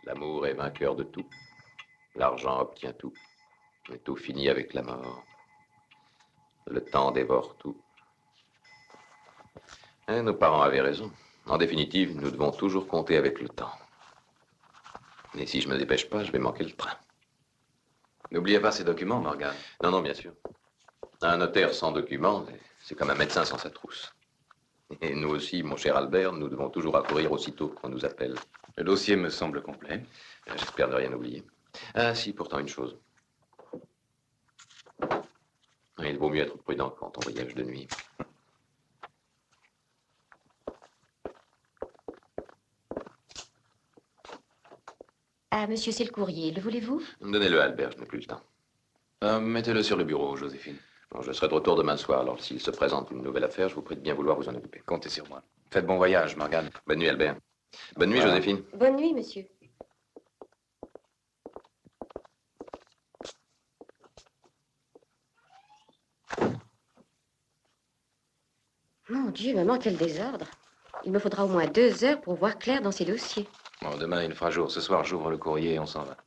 L'amour est vainqueur de tout. L'argent obtient tout. Mais tout finit avec la mort. Le temps dévore tout. Et nos parents avaient raison. En définitive, nous devons toujours compter avec le temps. Mais si je me dépêche pas, je vais manquer le train. N'oubliez pas ces documents, Morgan. Non, non, bien sûr. Un notaire sans documents, c'est comme un médecin sans sa trousse. Et nous aussi, mon cher Albert, nous devons toujours accourir aussitôt qu'on nous appelle. Le dossier me semble complet. J'espère ne rien oublier. Ah, si, pourtant une chose. Il vaut mieux être prudent quand on voyage de nuit. Ah, monsieur, c'est le courrier. Le voulez-vous? Donnez-le à Albert, je n'ai plus le temps. Mettez-le sur le bureau, Joséphine. Bon, je serai de retour demain soir, alors s'il se présente une nouvelle affaire, je vous prie de bien vouloir vous en occuper. Comptez sur moi. Faites bon voyage, Morgan. Bonne nuit, Albert. Bonne nuit, Voilà. Joséphine. Bonne nuit, monsieur. Mon Dieu, maman, quel désordre. Il me faudra au moins 2 heures pour voir clair dans ces dossiers. Bon, demain, il fera jour. Ce soir, j'ouvre le courrier et on s'en va.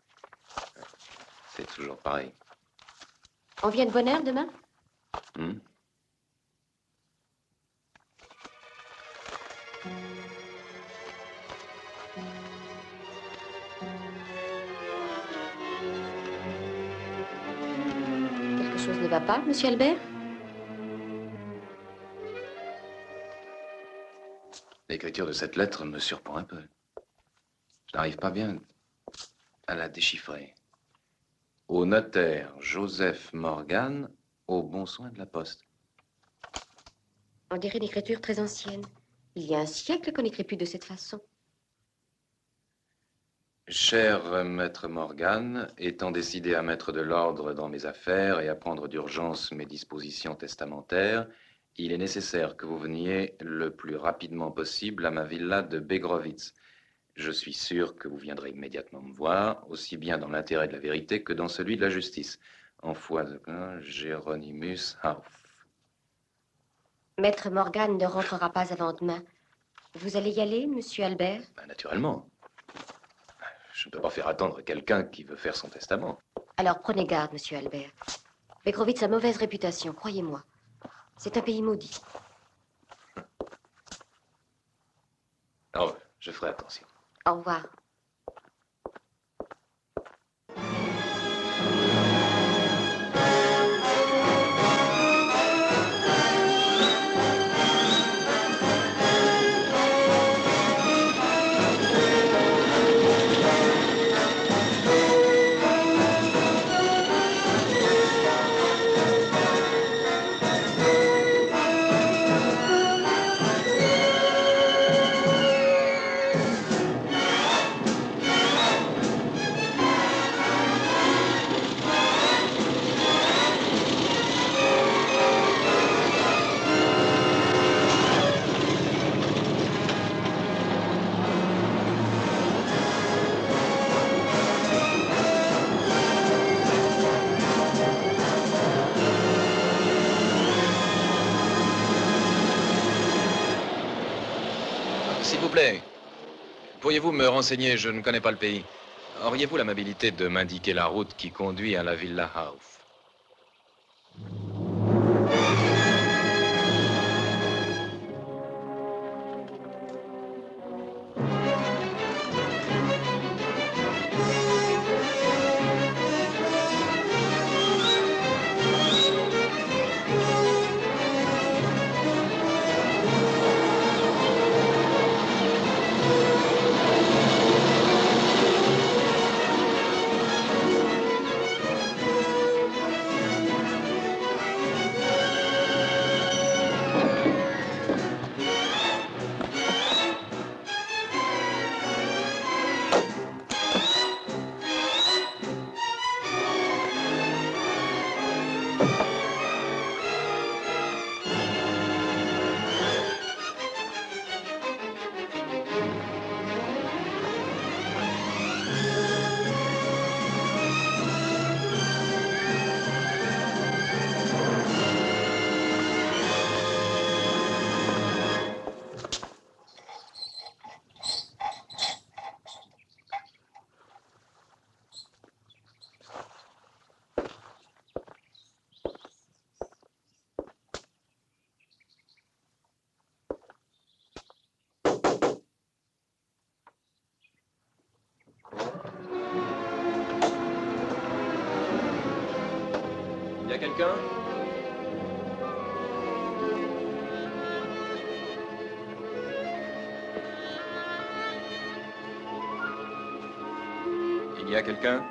C'est toujours pareil. On vient de bonne heure demain? Quelque chose ne va pas, monsieur Albert? L'écriture de cette lettre me surprend un peu. Je n'arrive pas bien à la déchiffrer. Au notaire Joseph Morgan, au bon soin de la poste. On dirait une écriture très ancienne. Il y a un siècle qu'on n'écrit plus de cette façon. Cher maître Morgan, étant décidé à mettre de l'ordre dans mes affaires et à prendre d'urgence mes dispositions testamentaires, il est nécessaire que vous veniez le plus rapidement possible à ma villa de Begrovitz. Je suis sûr que vous viendrez immédiatement me voir, aussi bien dans l'intérêt de la vérité que dans celui de la justice. En foi de Géronimus Hauf. Maître Morgan ne rentrera pas avant demain. Vous allez y aller, monsieur Albert? Naturellement. Je ne peux pas faire attendre quelqu'un qui veut faire son testament. Alors prenez garde, monsieur Albert. Begrovitz a mauvaise réputation, croyez-moi. C'est un pays maudit. Oh, je ferai attention. Au revoir. S'il vous plaît, pourriez-vous me renseigner? Je ne connais pas le pays. Auriez-vous l'amabilité de m'indiquer la route qui conduit à la Villa Hauf? Il y a quelqu'un? Il y a quelqu'un?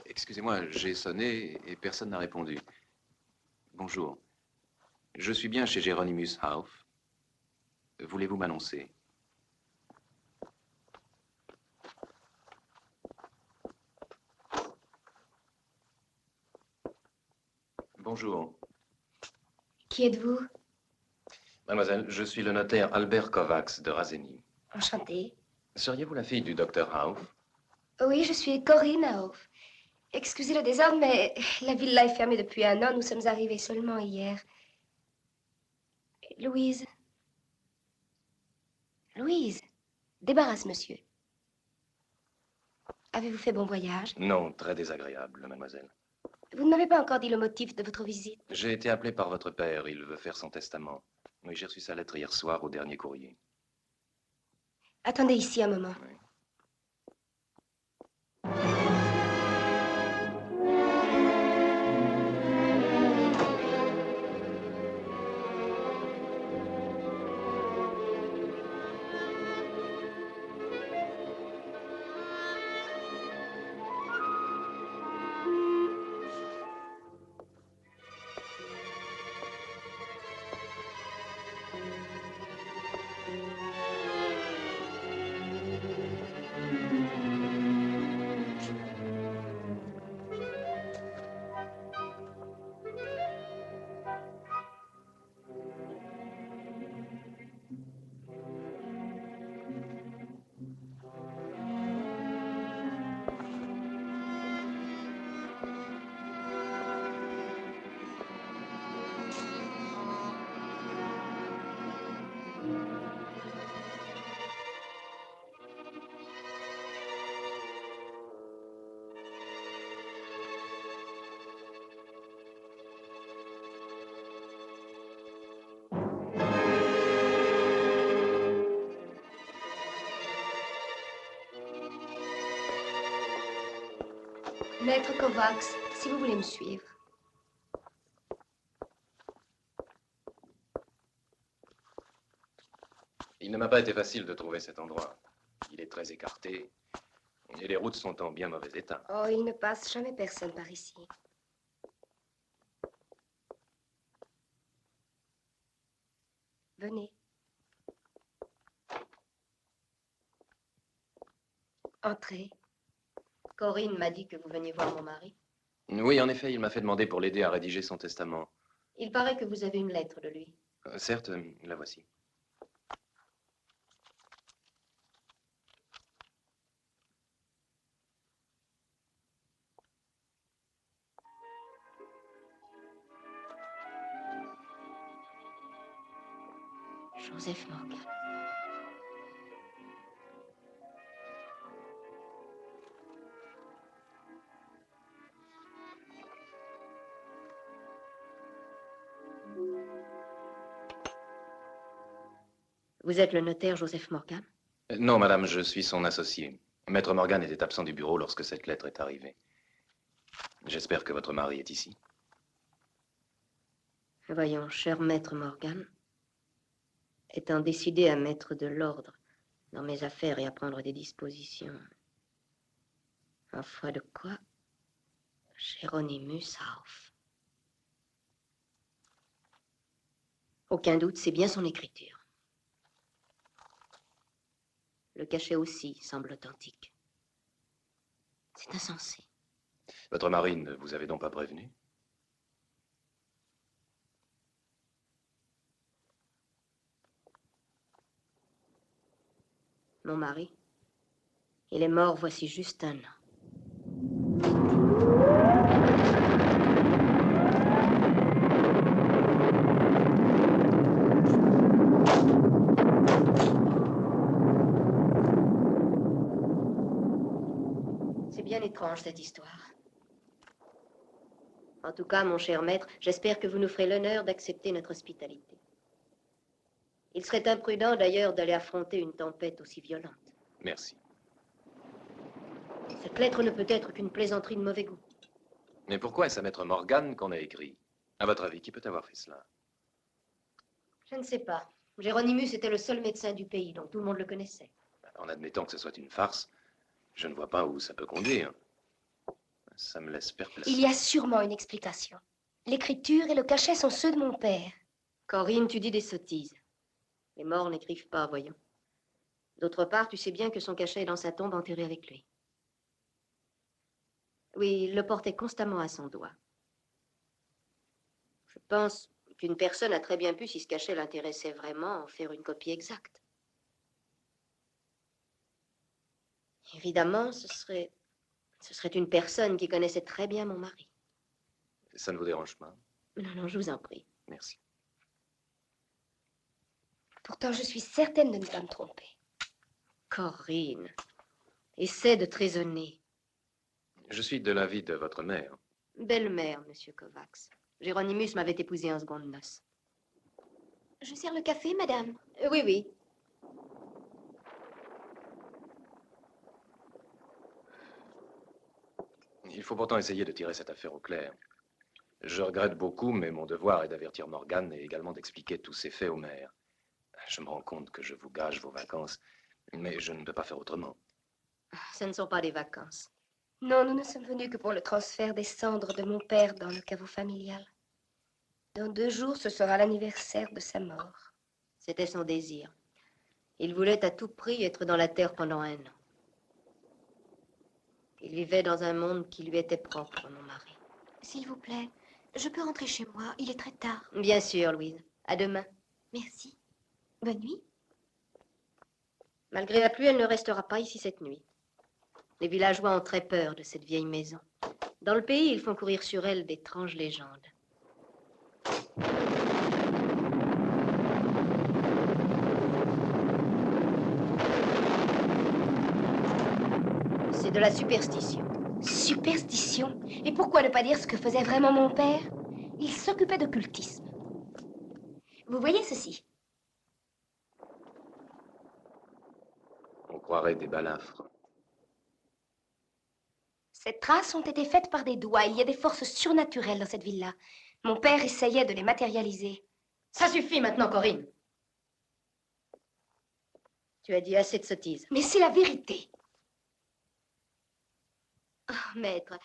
Excusez-moi, j'ai sonné et personne n'a répondu. Bonjour. Je suis bien chez Géronimus Hauf. Voulez-vous m'annoncer? Bonjour. Qui êtes-vous? Mademoiselle, je suis le notaire Albert Kovacs de Razeni. Enchantée. Seriez-vous la fille du docteur Hauf? Oui, je suis Corinne Hauf. Excusez le désordre, mais la villa est fermée depuis 1 an. Nous sommes arrivés seulement hier. Louise. Louise, débarrasse monsieur. Avez-vous fait bon voyage? Non, très désagréable, mademoiselle. Vous ne m'avez pas encore dit le motif de votre visite. J'ai été appelé par votre père. Il veut faire son testament. Oui, j'ai reçu sa lettre hier soir au dernier courrier. Attendez ici un moment. Oui. Maître Kovacs, si vous voulez me suivre. Il ne m'a pas été facile de trouver cet endroit. Il est très écarté et les routes sont en bien mauvais état. Oh, il ne passe jamais personne par ici. Venez. Entrez. Corinne m'a dit que vous veniez voir mon mari. Oui, en effet, il m'a fait demander pour l'aider à rédiger son testament. Il paraît que vous avez une lettre de lui. Certes, la voici. Joseph Morgan. Vous êtes le notaire Joseph Morgan? Non, madame, je suis son associé. Maître Morgan était absent du bureau lorsque cette lettre est arrivée. J'espère que votre mari est ici. Voyons, cher maître Morgan, étant décidé à mettre de l'ordre dans mes affaires et à prendre des dispositions, en foi de quoi, Géronimus Hauf. Aucun doute, c'est bien son écriture. Le cachet aussi semble authentique. C'est insensé. Votre mari ne vous avait donc pas prévenu? Mon mari, il est mort voici juste 1 an. C'est bien étrange, cette histoire. En tout cas, mon cher maître, j'espère que vous nous ferez l'honneur d'accepter notre hospitalité. Il serait imprudent d'ailleurs d'aller affronter une tempête aussi violente. Merci. Cette lettre ne peut être qu'une plaisanterie de mauvais goût. Mais pourquoi est-ce à Maître Morgan qu'on a écrit? À votre avis, qui peut avoir fait cela? Je ne sais pas. Géronimus était le seul médecin du pays, donc tout le monde le connaissait. En admettant que ce soit une farce, je ne vois pas où ça peut conduire. Ça me laisse perplexe. Il y a sûrement une explication. L'écriture et le cachet sont ceux de mon père. Corinne, tu dis des sottises. Les morts n'écrivent pas, voyons. D'autre part, tu sais bien que son cachet est dans sa tombe enterré avec lui. Oui, il le portait constamment à son doigt. Je pense qu'une personne a très bien pu, si ce cachet l'intéressait vraiment, en faire une copie exacte. Évidemment, ce serait une personne qui connaissait très bien mon mari. Ça ne vous dérange pas? Non, non, je vous en prie. Merci. Pourtant, je suis certaine de ne pas me tromper. Corinne, essaie de te raisonner. Je suis de l'avis de votre mère. Belle-mère, monsieur Kovacs. Géronimus m'avait épousé en seconde noce. Je sers le café, madame. Oui, oui. Il faut pourtant essayer de tirer cette affaire au clair. Je regrette beaucoup, mais mon devoir est d'avertir Morgan et également d'expliquer tous ces faits au maire. Je me rends compte que je vous gâche vos vacances, mais je ne peux pas faire autrement. Ce ne sont pas des vacances. Non, nous ne sommes venus que pour le transfert des cendres de mon père dans le caveau familial. Dans 2 jours, ce sera l'anniversaire de sa mort. C'était son désir. Il voulait à tout prix être dans la terre pendant 1 an. Il vivait dans un monde qui lui était propre, mon mari. S'il vous plaît, je peux rentrer chez moi. Il est très tard. Bien sûr, Louise. À demain. Merci. Bonne nuit. Malgré la pluie, elle ne restera pas ici cette nuit. Les villageois ont très peur de cette vieille maison. Dans le pays, ils font courir sur elle d'étranges légendes. C'est de la superstition. Superstition? Et pourquoi ne pas dire ce que faisait vraiment mon père? Il s'occupait d'occultisme. Vous voyez ceci? On croirait des balafres. Ces traces ont été faites par des doigts. Il y a des forces surnaturelles dans cette ville-là. Mon père essayait de les matérialiser. Ça suffit maintenant, Corinne. Tu as dit assez de sottises. Mais c'est la vérité. Oh, maître,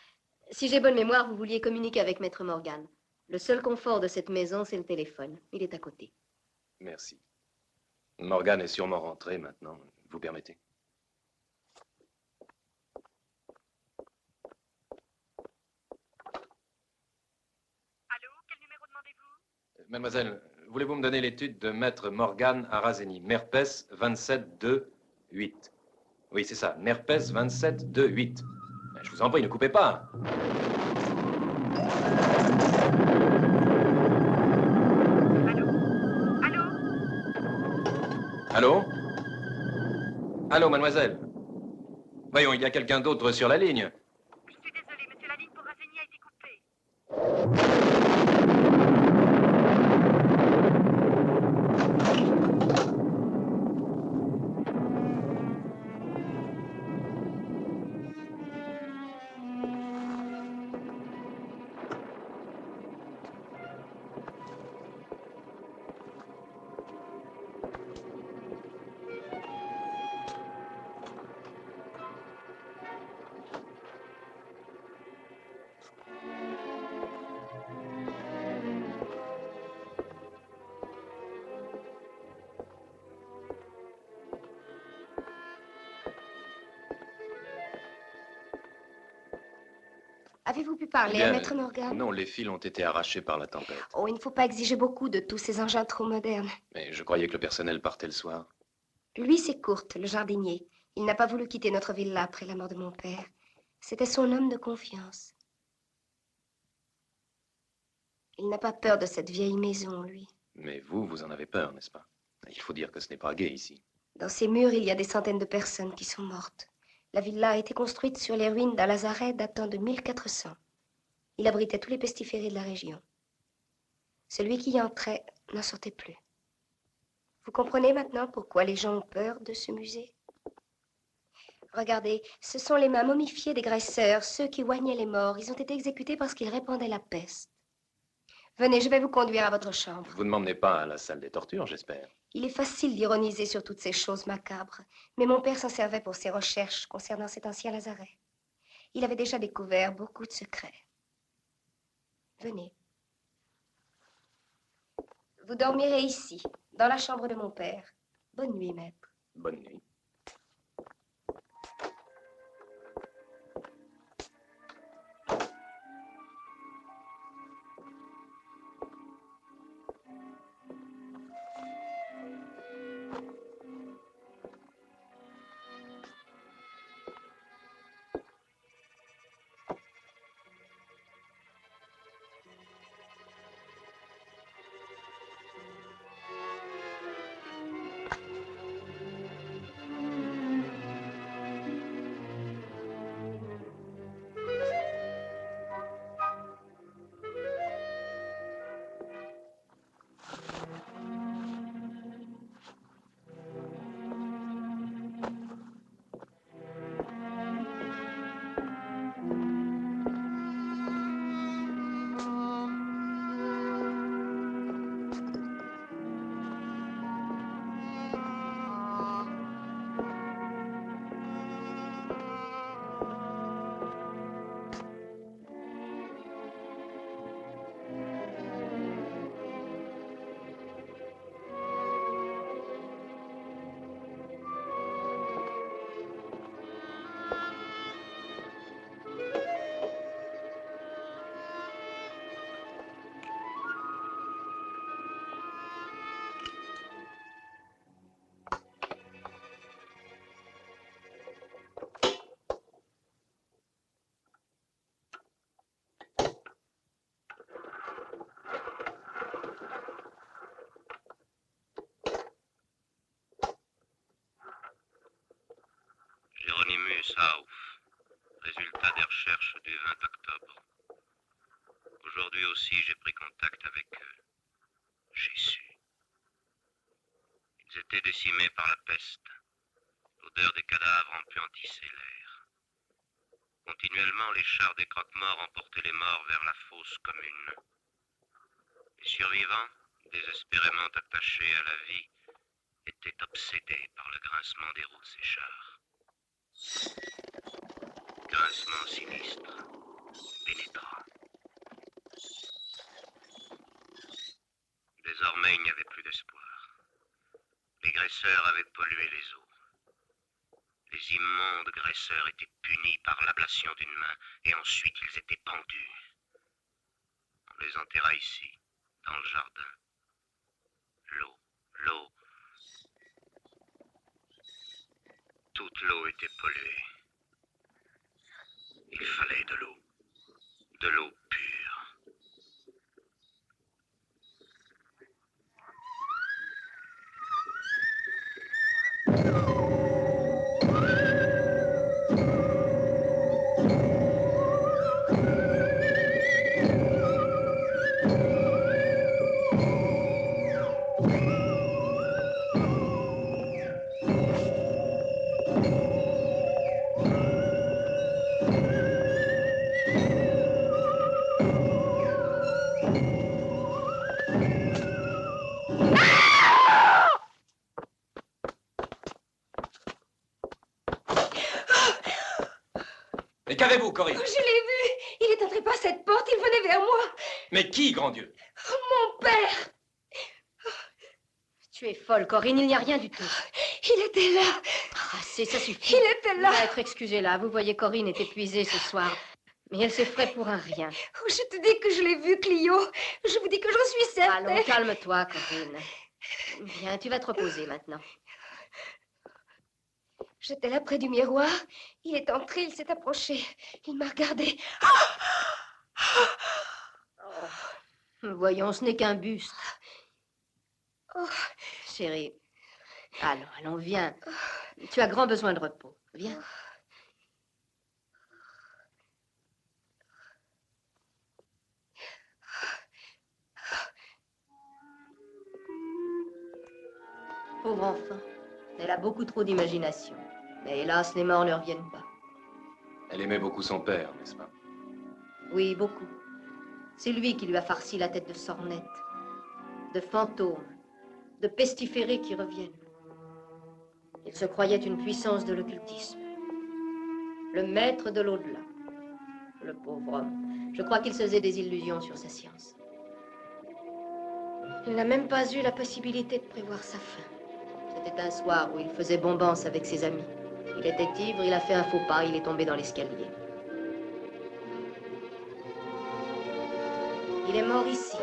si j'ai bonne mémoire, vous vouliez communiquer avec maître Morgan. Le seul confort de cette maison, c'est le téléphone. Il est à côté. Merci. Morgan est sûrement rentré maintenant. Vous permettez? Allô, quel numéro demandez-vous? Mademoiselle, voulez-vous me donner l'étude de Maître Morgan à Razeni? Merpes 27-2-8. Oui, c'est ça. Merpes 27-2-8. Je vous en prie, ne coupez pas. Allô? Allô? Allô, mademoiselle? Voyons, il y a quelqu'un d'autre sur la ligne. Je suis désolée, monsieur, la ligne pour Razeni a été coupée. Avez-vous pu parler Bien, à maître Morgan? Non, les fils ont été arrachés par la tempête. Oh, il ne faut pas exiger beaucoup de tous ces engins trop modernes. Mais je croyais que le personnel partait le soir. Lui, c'est Kurt, le jardinier. Il n'a pas voulu quitter notre villa après la mort de mon père. C'était son homme de confiance. Il n'a pas peur de cette vieille maison, lui. Mais vous, vous en avez peur, n'est-ce pas? Il faut dire que ce n'est pas gai ici. Dans ces murs, il y a des centaines de personnes qui sont mortes. La villa a été construite sur les ruines d'un lazaret datant de 1400. Il abritait tous les pestiférés de la région. Celui qui y entrait n'en sortait plus. Vous comprenez maintenant pourquoi les gens ont peur de ce musée? Regardez, ce sont les mains momifiées des graisseurs, ceux qui oignaient les morts. Ils ont été exécutés parce qu'ils répandaient la peste. Venez, je vais vous conduire à votre chambre. Vous ne m'emmenez pas à la salle des tortures, j'espère. Il est facile d'ironiser sur toutes ces choses macabres, mais mon père s'en servait pour ses recherches concernant cet ancien lazaret. Il avait déjà découvert beaucoup de secrets. Venez. Vous dormirez ici, dans la chambre de mon père. Bonne nuit, maître. Bonne nuit. Hieronymus Hauf, résultat des recherches du 20 octobre. Aujourd'hui aussi, j'ai pris contact avec eux. J'ai su. Ils étaient décimés par la peste. L'odeur des cadavres empuantissait l'air. Continuellement, les chars des croque-morts emportaient les morts vers la fosse commune. Les survivants, désespérément attachés à la vie, étaient obsédés par le grincement des roues de ces chars. Grincement sinistre, pénétrant. Désormais, il n'y avait plus d'espoir. Les graisseurs avaient pollué les eaux. Les immondes graisseurs étaient punis par l'ablation d'une main, et ensuite ils étaient pendus. On les enterra ici, dans le jardin. L'eau. Toute l'eau était polluée. Il fallait de l'eau pure. Mais qu'avez-vous, Corinne? Oh, je l'ai vu. Il est entré par cette porte. Il venait vers moi. Mais qui, grand Dieu? Mon père. Tu es folle, Corinne, il n'y a rien du tout. Il était là. Ah, ça suffit. Il était là. Maître, excusez-la, vous voyez, Corinne est épuisée ce soir. Mais elle s'effraie pour un rien. Oh, je te dis que je l'ai vu, Clio. Je vous dis que j'en suis certaine. Allons, calme-toi, Corinne. Bien, tu vas te reposer maintenant. J'étais là près du miroir. Il est entré, il s'est approché. Il m'a regardé. Voyons, ce n'est qu'un buste. Oh. Chérie, allons, viens. Tu as grand besoin de repos. Viens. pauvre enfant. Elle a beaucoup trop d'imagination. Mais hélas, les morts ne reviennent pas. Elle aimait beaucoup son père, n'est-ce pas? Oui, beaucoup. C'est lui qui lui a farci la tête de sornettes, de fantômes, de pestiférés qui reviennent. Il se croyait une puissance de l'occultisme. Le maître de l'au-delà. Le pauvre homme. Je crois qu'il se faisait des illusions sur sa science. Il n'a même pas eu la possibilité de prévoir sa fin. C'était un soir où il faisait bombance avec ses amis. Il était ivre, il a fait un faux pas, il est tombé dans l'escalier. Il est mort ici.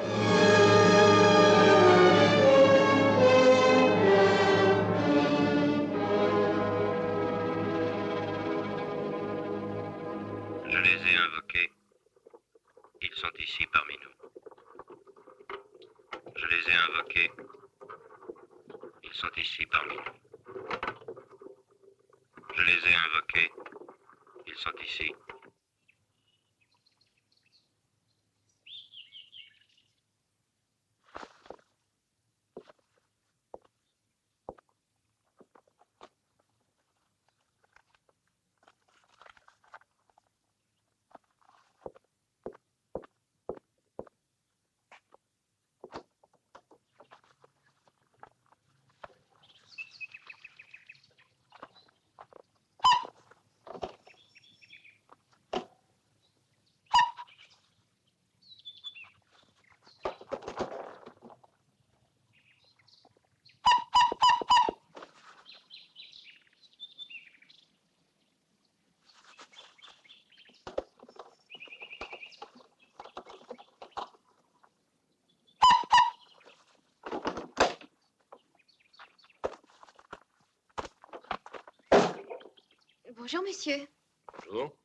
Je les ai invoqués. Ils sont ici parmi nous. Je les ai invoqués. Ils sont ici parmi nous. Je les ai invoqués. Ils sont ici. Bonjour, monsieur. Bonjour.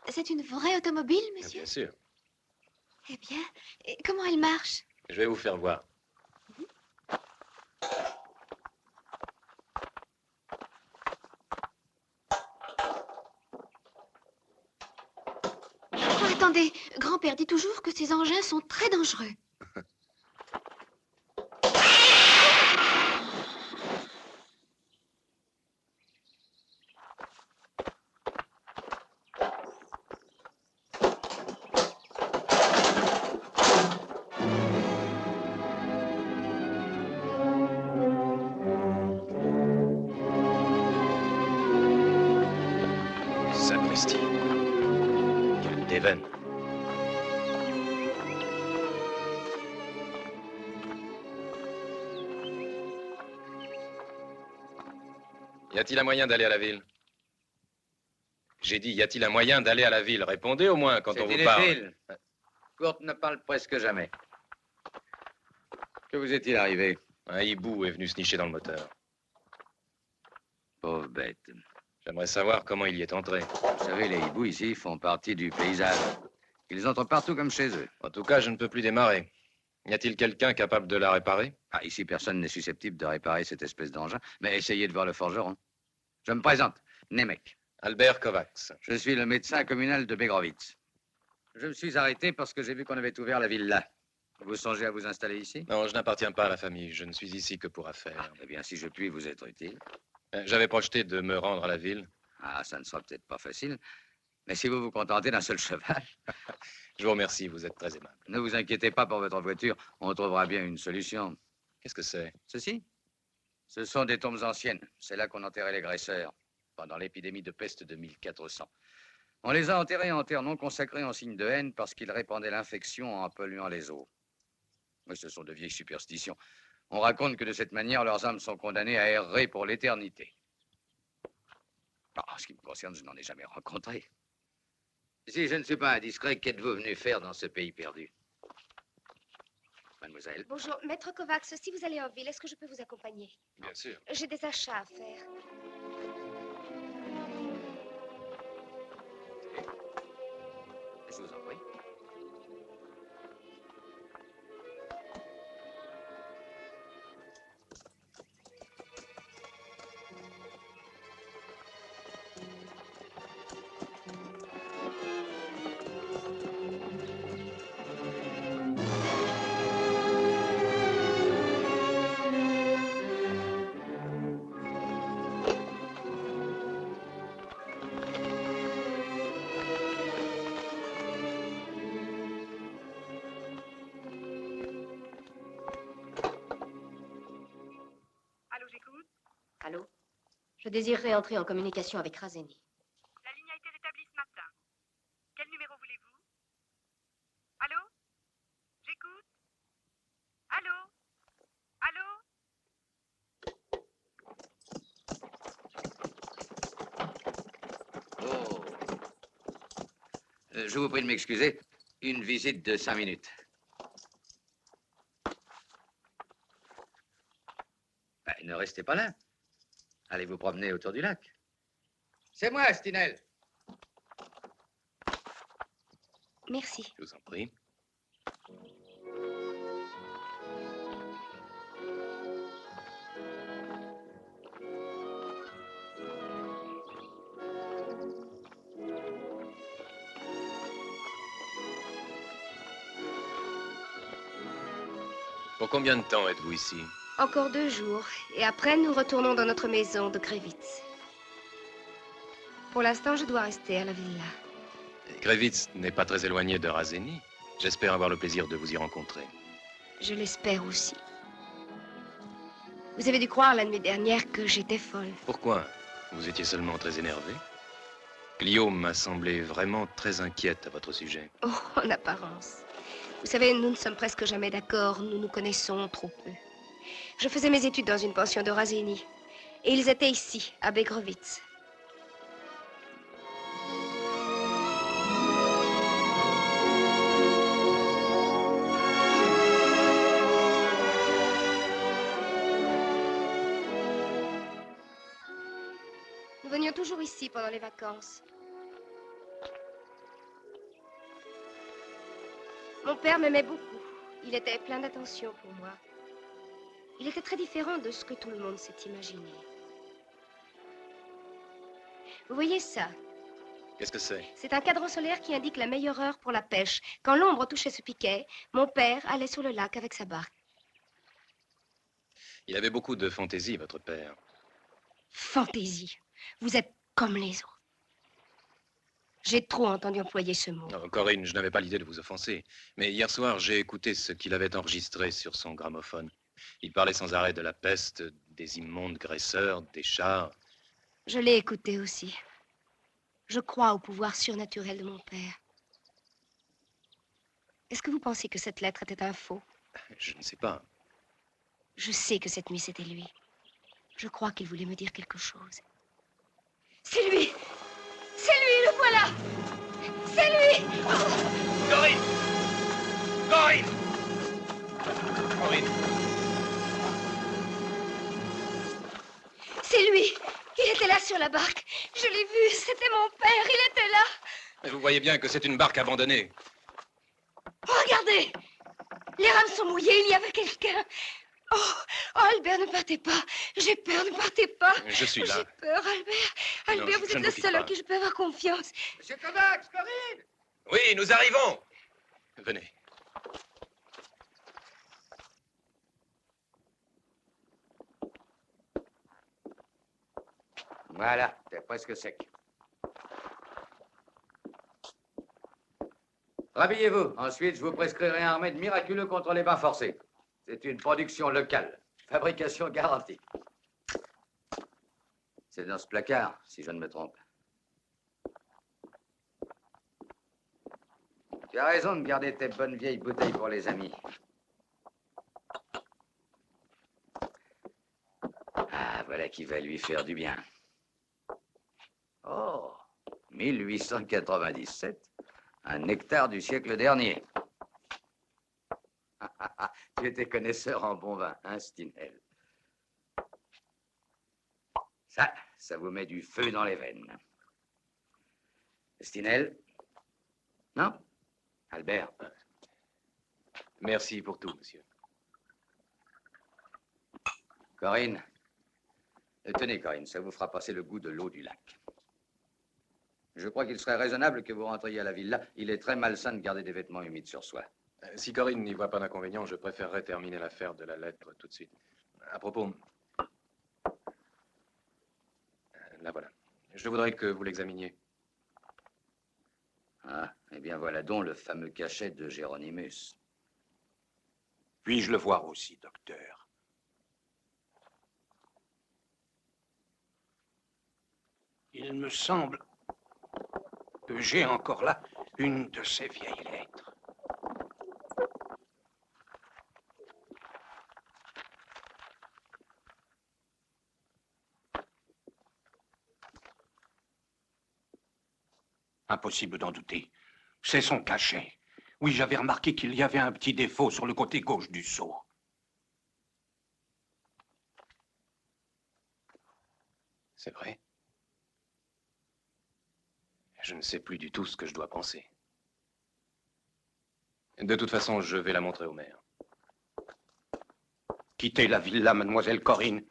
C'est une vraie automobile, monsieur? Bien sûr. Eh bien, et comment elle marche? Je vais vous faire voir. Oh, attendez, grand-père dit toujours que ces engins sont très dangereux. Sapristi. Quelle déveine. Y a-t-il un moyen d'aller à la ville? J'ai dit, y a-t-il un moyen d'aller à la ville? Répondez au moins quand on vous parle. Inutile. Kurt ne parle presque jamais. Que vous est-il arrivé? Un hibou est venu se nicher dans le moteur. Pauvre bête. J'aimerais savoir comment il y est entré. Vous savez, les hiboux ici font partie du paysage. Ils entrent partout comme chez eux. En tout cas, je ne peux plus démarrer. Y a-t-il quelqu'un capable de la réparer? Ah, ici, personne n'est susceptible de réparer cette espèce d'engin, mais essayez de voir le forgeron. Je me présente, Nemec. Albert Kovacs. Je suis le médecin communal de Begrovitz. Je me suis arrêté parce que j'ai vu qu'on avait ouvert la ville là. Vous songez à vous installer ici? Non, je n'appartiens pas à la famille. Je ne suis ici que pour affaires. Eh bien, si je puis vous être utile. J'avais projeté de me rendre à la ville. Ah, ça ne sera peut-être pas facile. Mais si vous vous contentez d'un seul cheval, Je vous remercie, vous êtes très aimable. ne vous inquiétez pas pour votre voiture. On trouvera bien une solution. Qu'est-ce que c'est? Ceci, ce sont des tombes anciennes. C'est là qu'on enterrait les graisseurs, pendant l'épidémie de peste de 1400. On les a enterrés en terre non consacrée en signe de haine parce qu'ils répandaient l'infection en polluant les eaux. Mais ce sont de vieilles superstitions. On raconte que de cette manière, leurs âmes sont condamnées à errer pour l'éternité. En ce qui me concerne, je n'en ai jamais rencontré. Si je ne suis pas indiscret, qu'êtes-vous venu faire dans ce pays perdu? Mademoiselle? Bonjour, maître Kovacs, si vous allez en ville, est-ce que je peux vous accompagner? Bien sûr. J'ai des achats à faire. Je vous en prie. désirerais entrer en communication avec Razeni. La ligne a été rétablie ce matin. Quel numéro voulez-vous? Allô? J'écoute. Allô? Allô? Oh. Je vous prie de m'excuser. Une visite de 5 minutes. Ben, ne restez pas là. Allez vous promener autour du lac. C'est moi, Stinel. Merci. Je vous en prie. Pour combien de temps êtes-vous ici? Encore 2 jours. Et après, nous retournons dans notre maison de Grevitz. Pour l'instant, je dois rester à la villa. Grevitz n'est pas très éloigné de Razeni. J'espère avoir le plaisir de vous y rencontrer. Je l'espère aussi. Vous avez dû croire la nuit dernière que j'étais folle. Pourquoi? Vous étiez seulement très énervé? Clio m'a semblé vraiment très inquiète à votre sujet. Oh, en apparence. Vous savez, nous ne sommes presque jamais d'accord. Nous nous connaissons trop peu. Je faisais mes études dans une pension de Razeni. Et ils étaient ici, à Begrovitz. Nous venions toujours ici pendant les vacances. Mon père m'aimait beaucoup. Il était plein d'attention pour moi. Il était très différent de ce que tout le monde s'est imaginé. Vous voyez ça? Qu'est-ce que c'est? C'est un cadran solaire qui indique la meilleure heure pour la pêche. Quand l'ombre touchait ce piquet, mon père allait sur le lac avec sa barque. Il avait beaucoup de fantaisie, votre père. Fantaisie. Vous êtes comme les autres. J'ai trop entendu employer ce mot. Non, Corinne, je n'avais pas l'idée de vous offenser. Mais hier soir, j'ai écouté ce qu'il avait enregistré sur son gramophone. Il parlait sans arrêt de la peste, des immondes graisseurs, des chars. Je l'ai écouté aussi. Je crois au pouvoir surnaturel de mon père. Est-ce que vous pensez que cette lettre était un faux? Je ne sais pas. Je sais que cette nuit, c'était lui. Je crois qu'il voulait me dire quelque chose. C'est lui! C'est lui, le voilà! C'est lui! Corinne! Corinne! Corinne! C'est lui! Il était là sur la barque. Je l'ai vu, c'était mon père, il était là. Mais vous voyez bien que c'est une barque abandonnée. Oh, regardez! Les rames sont mouillées, il y avait quelqu'un. Oh, Albert, ne partez pas. J'ai peur, ne partez pas. Je suis là. J'ai peur, Albert. Albert, Non, vous je êtes ne le vous quitte seul en pas. qui je peux avoir confiance. Monsieur Kovacs, Corinne! Oui, nous arrivons. Venez. Voilà, t'es presque sec. Rhabillez-vous. Ensuite, je vous prescrirai un remède miraculeux contre les bains forcés. C'est une production locale. Fabrication garantie. C'est dans ce placard, si je ne me trompe. Tu as raison de garder tes bonnes vieilles bouteilles pour les amis. Ah, voilà qui va lui faire du bien. Oh, 1897, un nectar du siècle dernier. Tu étais connaisseur en bon vin, hein, Stinel? Ça vous met du feu dans les veines. Stinel? Non? Albert? Merci pour tout, monsieur. Corinne? Tenez, Corinne, ça vous fera passer le goût de l'eau du lac. Je crois qu'il serait raisonnable que vous rentriez à la villa. Il est très malsain de garder des vêtements humides sur soi. Si Corinne n'y voit pas d'inconvénient, je préférerais terminer l'affaire de la lettre tout de suite. À propos... La voilà. Je voudrais que vous l'examiniez. Ah, eh bien voilà donc le fameux cachet de Géronimus. Puis-je le voir aussi, docteur? Il me semble que j'ai encore là une de ces vieilles lettres. Impossible d'en douter. C'est son cachet. Oui, j'avais remarqué qu'il y avait un petit défaut sur le côté gauche du sceau. C'est vrai. Je ne sais plus du tout ce que je dois penser. De toute façon, je vais la montrer au maire. Quittez la villa, mademoiselle Corinne.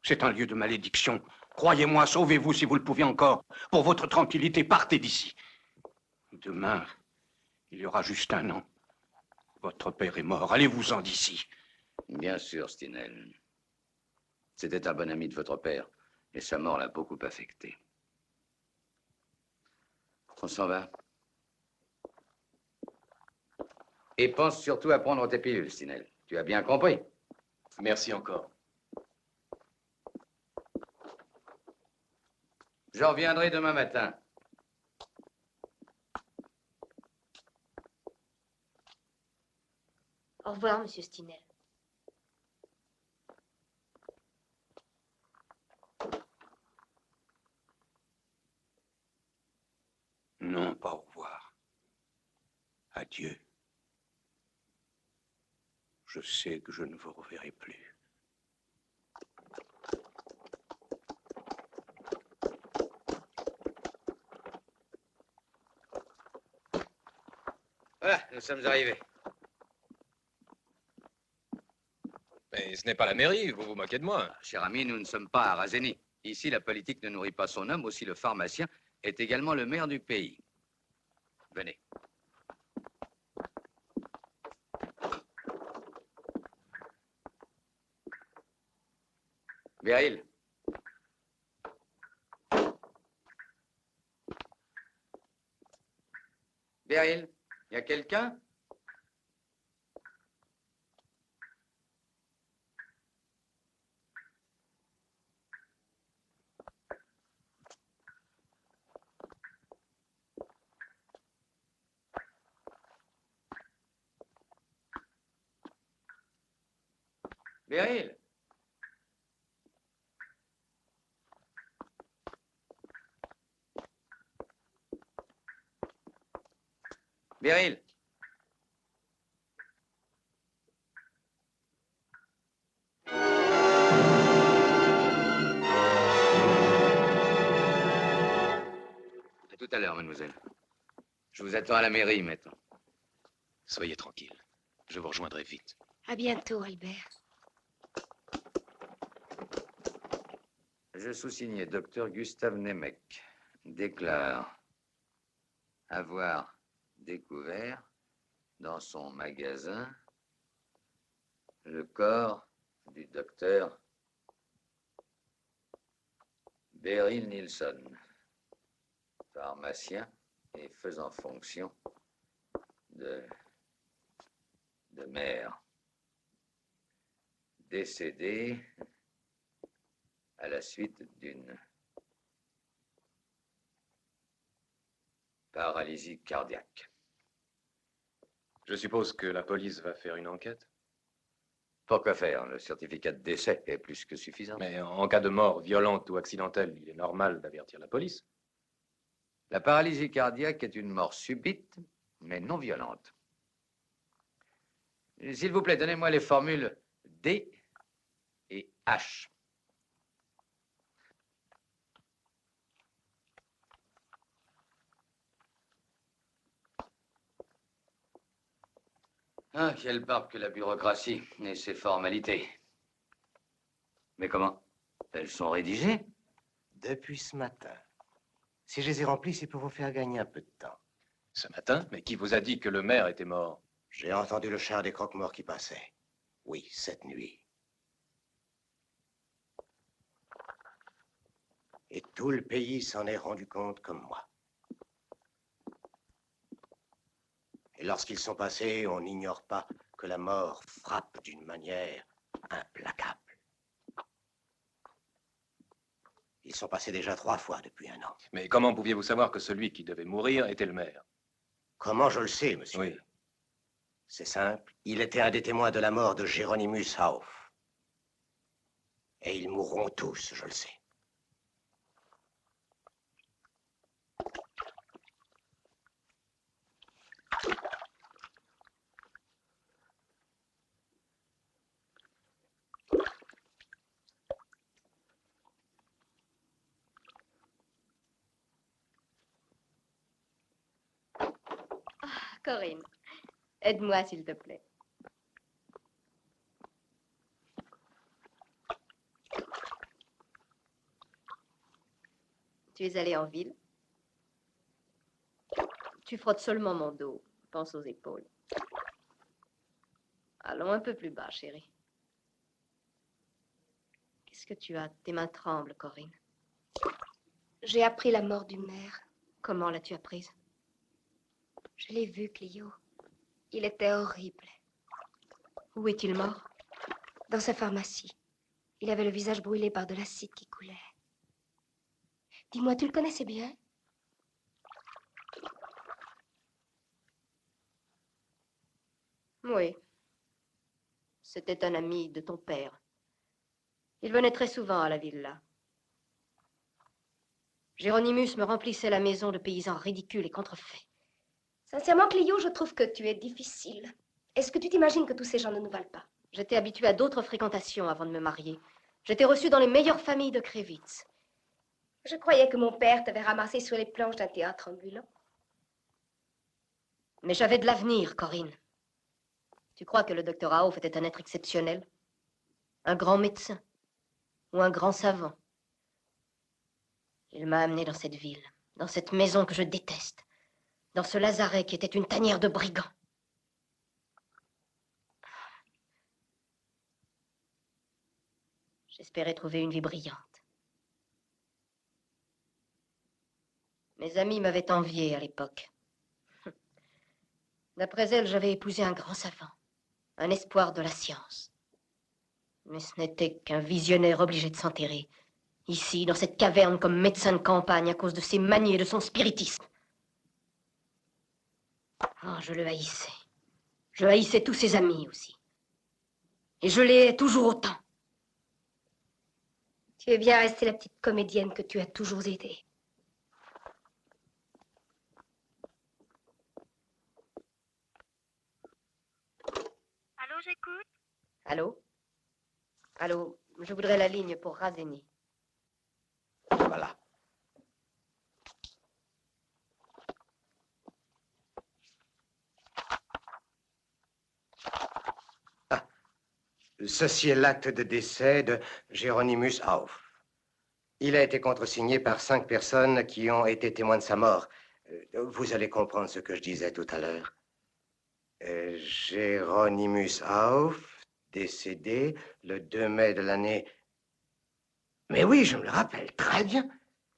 C'est un lieu de malédiction. Croyez-moi, sauvez-vous si vous le pouvez encore. Pour votre tranquillité, partez d'ici. Demain, il y aura juste un an. Votre père est mort. Allez-vous-en d'ici. Bien sûr, Stinel. C'était un bon ami de votre père, et sa mort l'a beaucoup affecté. On s'en va. Et pense surtout à prendre tes pilules, Stinel. Tu as bien compris? Merci encore. Je reviendrai demain matin. Au revoir, monsieur Stinel. Non, pas au revoir. Adieu. Je sais que je ne vous reverrai plus. Voilà, nous sommes arrivés. Mais ce n'est pas la mairie, vous vous moquez de moi. Cher ami, nous ne sommes pas à Razeni. Ici, la politique ne nourrit pas son homme, aussi le pharmacien est également le maire du pays. Venez. Beryl. Beryl, il y a quelqu'un? Beryl. Beryl. À tout à l'heure, mademoiselle. Je vous attends à la mairie maintenant. Soyez tranquille. Je vous rejoindrai vite. À bientôt, Albert. Je sous-signais docteur Gustave Nemec déclare avoir découvert dans son magasin le corps du docteur Beryl Nilsson, pharmacien et faisant fonction de maire, décédé à la suite d'une paralysie cardiaque. Je suppose que la police va faire une enquête. Pourquoi faire? Le certificat de décès est plus que suffisant. Mais en cas de mort violente ou accidentelle, il est normal d'avertir la police. La paralysie cardiaque est une mort subite, mais non violente. S'il vous plaît, donnez-moi les formules D et H. Ah, quelle barbe que la bureaucratie et ses formalités. Mais comment? Elles sont rédigées? Depuis ce matin. Si je les ai remplies, c'est pour vous faire gagner un peu de temps. Ce matin? Mais qui vous a dit que le maire était mort? J'ai entendu le char des croque-morts qui passait. Oui, cette nuit. Et tout le pays s'en est rendu compte comme moi. Et lorsqu'ils sont passés, on n'ignore pas que la mort frappe d'une manière implacable. Ils sont passés déjà 3 fois depuis 1 an. Mais comment pouviez-vous savoir que celui qui devait mourir était le maire? Comment je le sais, monsieur? Oui. C'est simple. Il était un des témoins de la mort de Géronimus Hauff. Et ils mourront tous, je le sais. Corinne, aide-moi, s'il te plaît. Tu es allée en ville. Tu frottes seulement mon dos. Pense aux épaules. Allons un peu plus bas, chérie. Qu'est-ce que tu as? Tes mains tremblent, Corinne. J'ai appris la mort du maire. Comment l'as-tu apprise? Je l'ai vu, Clio. Il était horrible. Où est-il mort? Dans sa pharmacie. Il avait le visage brûlé par de l'acide qui coulait. Dis-moi, tu le connaissais bien? Oui. C'était un ami de ton père. Il venait très souvent à la villa. Géronimus me remplissait la maison de paysans ridicules et contrefaits. Sincèrement, Clio, je trouve que tu es difficile. Est-ce que tu t'imagines que tous ces gens ne nous valent pas? J'étais habituée à d'autres fréquentations avant de me marier. J'étais reçue dans les meilleures familles de Krevitz. Je croyais que mon père t'avait ramassé sur les planches d'un théâtre ambulant. Mais j'avais de l'avenir, Corinne. Tu crois que le docteur Hauff était un être exceptionnel? Un grand médecin? Ou un grand savant? Il m'a amenée dans cette ville, dans cette maison que je déteste, dans ce lazaret qui était une tanière de brigands. J'espérais trouver une vie brillante. Mes amies m'avaient enviée à l'époque. D'après elles, j'avais épousé un grand savant, un espoir de la science. Mais ce n'était qu'un visionnaire obligé de s'enterrer, ici, dans cette caverne, comme médecin de campagne, à cause de ses manies et de son spiritisme. Oh, je le haïssais. Je haïssais tous ses amis aussi. Et je les hais toujours autant. Tu es bien restée la petite comédienne que tu as toujours été. Allô, j'écoute. Allô? Allô, je voudrais la ligne pour Razeni. Voilà. Ah. Ceci est l'acte de décès de Géronimus Hauff. Il a été contresigné par 5 personnes qui ont été témoins de sa mort. Vous allez comprendre ce que je disais tout à l'heure. Géronimus Hauff, décédé le 2 mai de l'année... Mais oui, je me le rappelle très bien.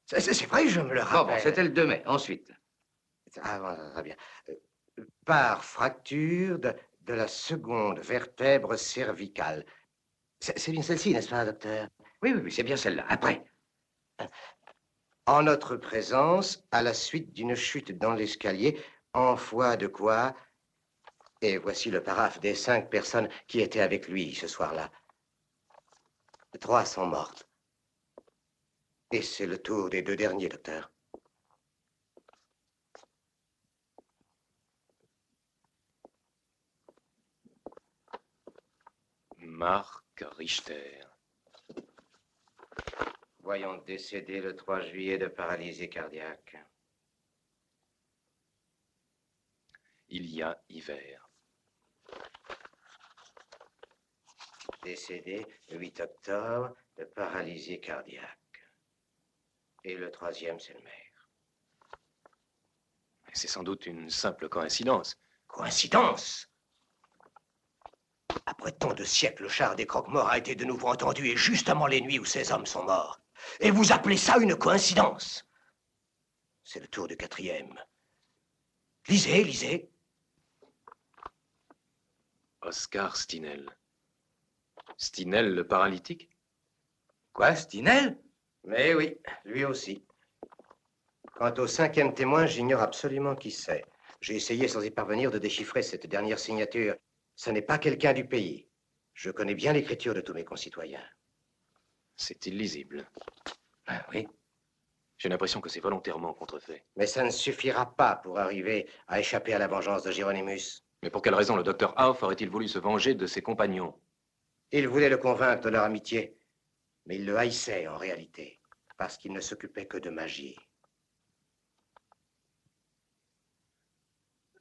C'est vrai, je me le rappelle. Bon, c'était le 2 mai. Ensuite. Ah, voilà, très bien. Par fracture de la seconde vertèbre cervicale. C'est bien celle-ci, n'est-ce pas, docteur? Oui, c'est bien celle-là. Après. En notre présence, à la suite d'une chute dans l'escalier, en foi de quoi... Et voici le paraphe des 5 personnes qui étaient avec lui ce soir-là. 3 sont mortes. Et c'est le tour des 2 derniers, docteur. Marc Richter. Voyons, décédé le 3 juillet de paralysie cardiaque. Il y a hiver. Décédé le 8 octobre de paralysie cardiaque. Et le 3e, c'est le maire. C'est sans doute une simple coïncidence. Coïncidence? Après tant de siècles, le char des croque-morts a été de nouveau entendu, et justement les nuits où ces hommes sont morts. Et vous appelez ça une coïncidence? C'est le tour du 4e. Lisez, lisez. Oscar Stinel. Stinel, le paralytique? Quoi, Stinel? Mais oui, lui aussi. Quant au cinquième témoin, j'ignore absolument qui c'est. J'ai essayé sans y parvenir de déchiffrer cette dernière signature. Ce n'est pas quelqu'un du pays. Je connais bien l'écriture de tous mes concitoyens. C'est illisible. Ah oui. J'ai l'impression que c'est volontairement contrefait. Mais ça ne suffira pas pour arriver à échapper à la vengeance de Géronimus. Mais pour quelle raison le docteur Hauff aurait-il voulu se venger de ses compagnons? Il voulait le convaincre de leur amitié, mais il le haïssait en réalité, parce qu'il ne s'occupait que de magie.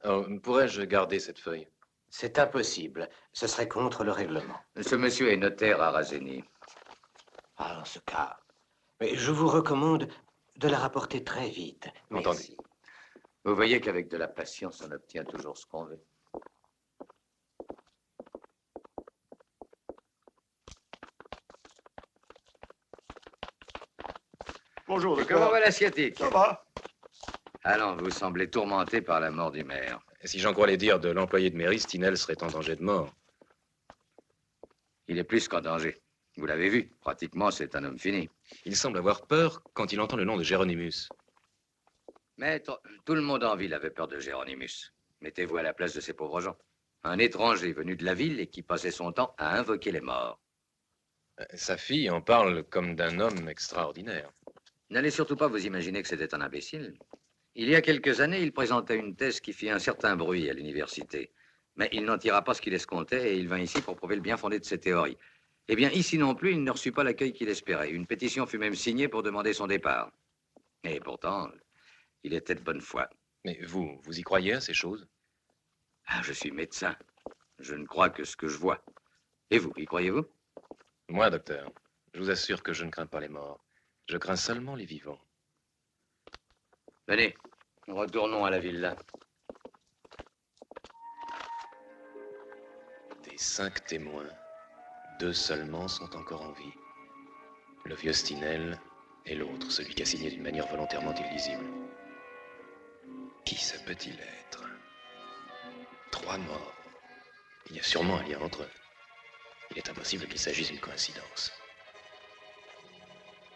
Oh, pourrais-je garder cette feuille? C'est impossible. Ce serait contre le règlement. Ce monsieur est notaire à Razeni. Ah, en ce cas. Mais je vous recommande de la rapporter très vite. Entendu. Vous voyez qu'avec de la patience, on obtient toujours ce qu'on veut. Bonjour, docteur. Comment va la sciatique? Ça va. Allons, vous semblez tourmenté par la mort du maire. Et si j'en crois les dires de l'employé de mairie, Stinel serait en danger de mort. Il est plus qu'en danger. Vous l'avez vu, pratiquement, c'est un homme fini. Il semble avoir peur quand il entend le nom de Géronimus. Maître, tout le monde en ville avait peur de Géronimus. Mettez-vous à la place de ces pauvres gens. Un étranger venu de la ville et qui passait son temps à invoquer les morts. Sa fille en parle comme d'un homme extraordinaire. N'allez surtout pas vous imaginer que c'était un imbécile. Il y a quelques années, il présentait une thèse qui fit un certain bruit à l'université. Mais il n'en tira pas ce qu'il escomptait et il vint ici pour prouver le bien fondé de ses théories. Eh bien, ici non plus, il ne reçut pas l'accueil qu'il espérait. Une pétition fut même signée pour demander son départ. Et pourtant, il était de bonne foi. Mais vous y croyez à ces choses? Ah, je suis médecin. Je ne crois que ce que je vois. Et vous, y croyez-vous? Moi, docteur, je vous assure que je ne crains pas les morts. Je crains seulement les vivants. Venez, retournons à la villa. Des 5 témoins, 2 seulement sont encore en vie. Le vieux Stinel et l'autre, celui qui a signé d'une manière volontairement illisible. Qui ça peut-il être? 3 morts. Il y a sûrement un lien entre eux. Il est impossible qu'il s'agisse d'une coïncidence.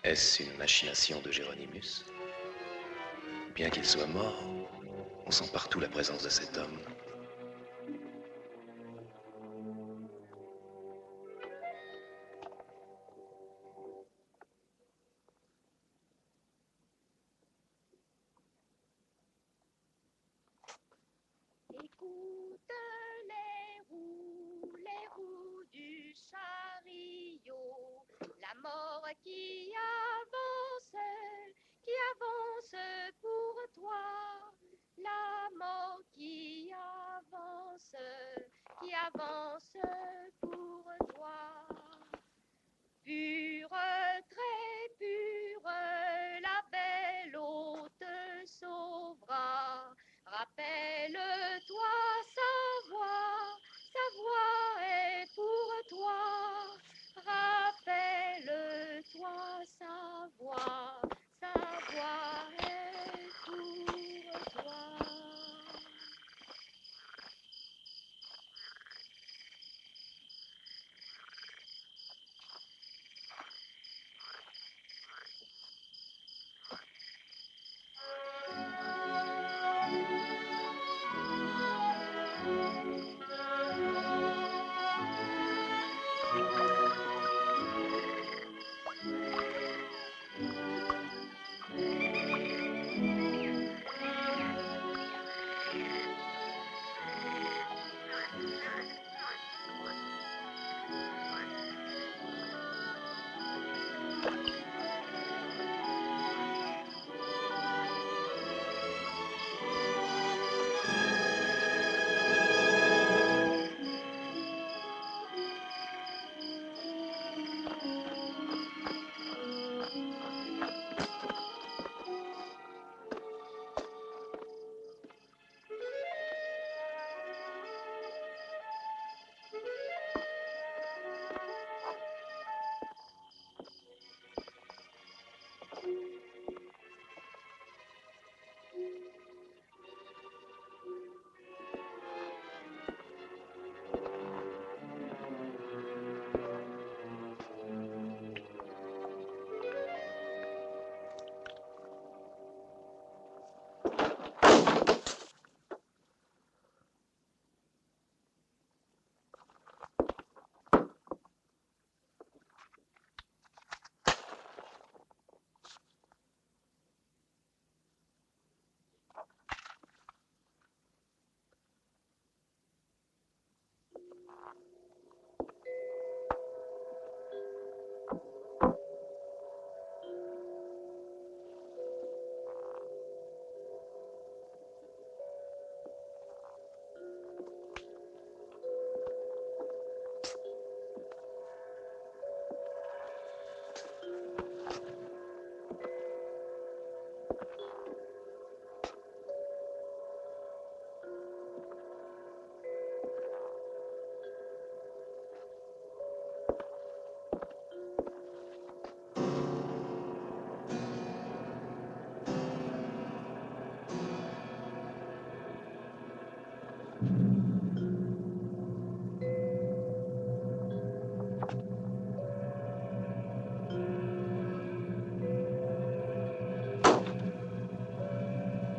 Est-ce une machination de Géronimus? Bien qu'il soit mort, on sent partout la présence de cet homme. Écoute les roues du chariot, la mort qui avance pour toi, la mort qui avance pour toi. Pure, très pure, la belle eau te sauvera. Rappelle-toi sa voix est pour toi. Rappelle-toi sa voix est pour toi.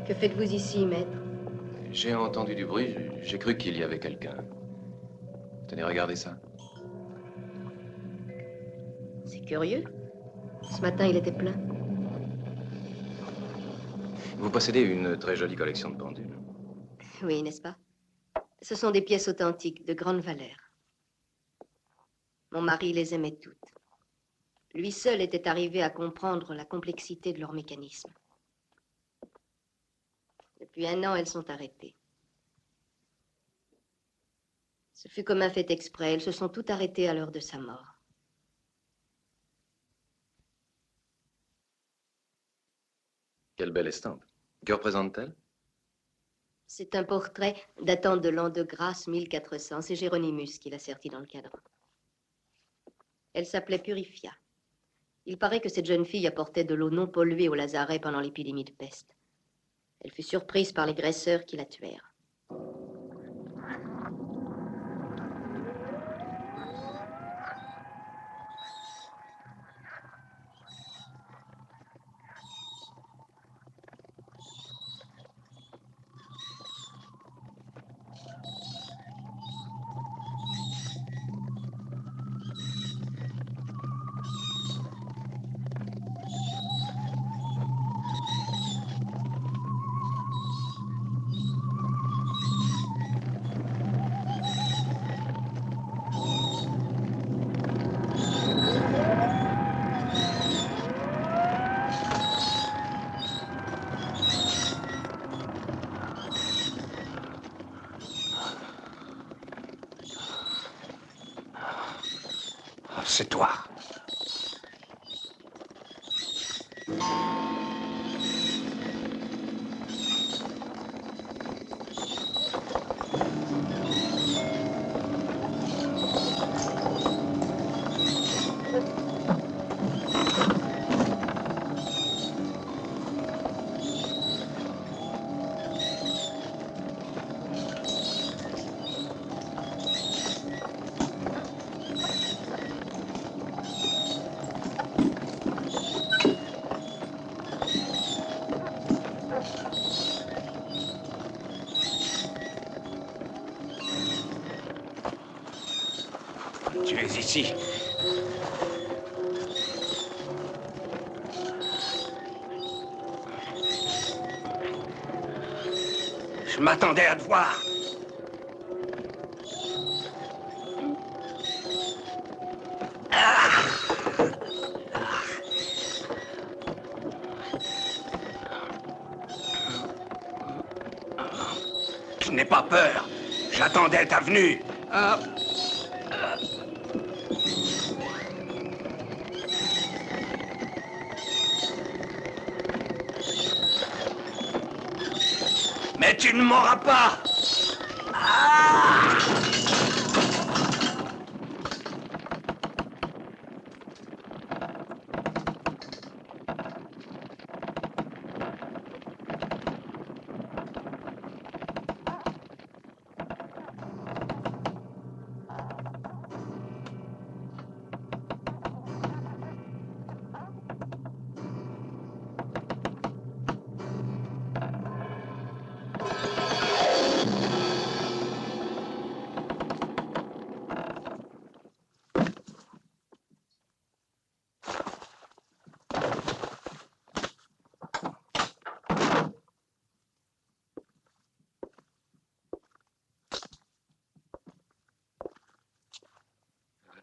Que faites-vous ici, maître? J'ai entendu du bruit, j'ai cru qu'il y avait quelqu'un. Tenez, regardez ça. C'est curieux. Ce matin, il était plein. Vous possédez une très jolie collection de pendules. Oui, n'est-ce pas? Ce sont des pièces authentiques de grande valeur. Mon mari les aimait toutes. Lui seul était arrivé à comprendre la complexité de leur mécanisme. Depuis 1 an, elles sont arrêtées. Ce fut comme un fait exprès. Elles se sont toutes arrêtées à l'heure de sa mort. Quelle belle estampe. Que représente-t-elle? C'est un portrait datant de l'an de grâce 1400. C'est Géronimus qui l'a serti dans le cadran. Elle s'appelait Purifia. Il paraît que cette jeune fille apportait de l'eau non polluée au lazaret pendant l'épidémie de peste. Elle fut surprise par les graisseurs qui la tuèrent. C'est toi. Tu es ici. Je m'attendais à te voir. Je n'ai pas peur. J'attendais ta venue. Mais tu ne m'auras pas.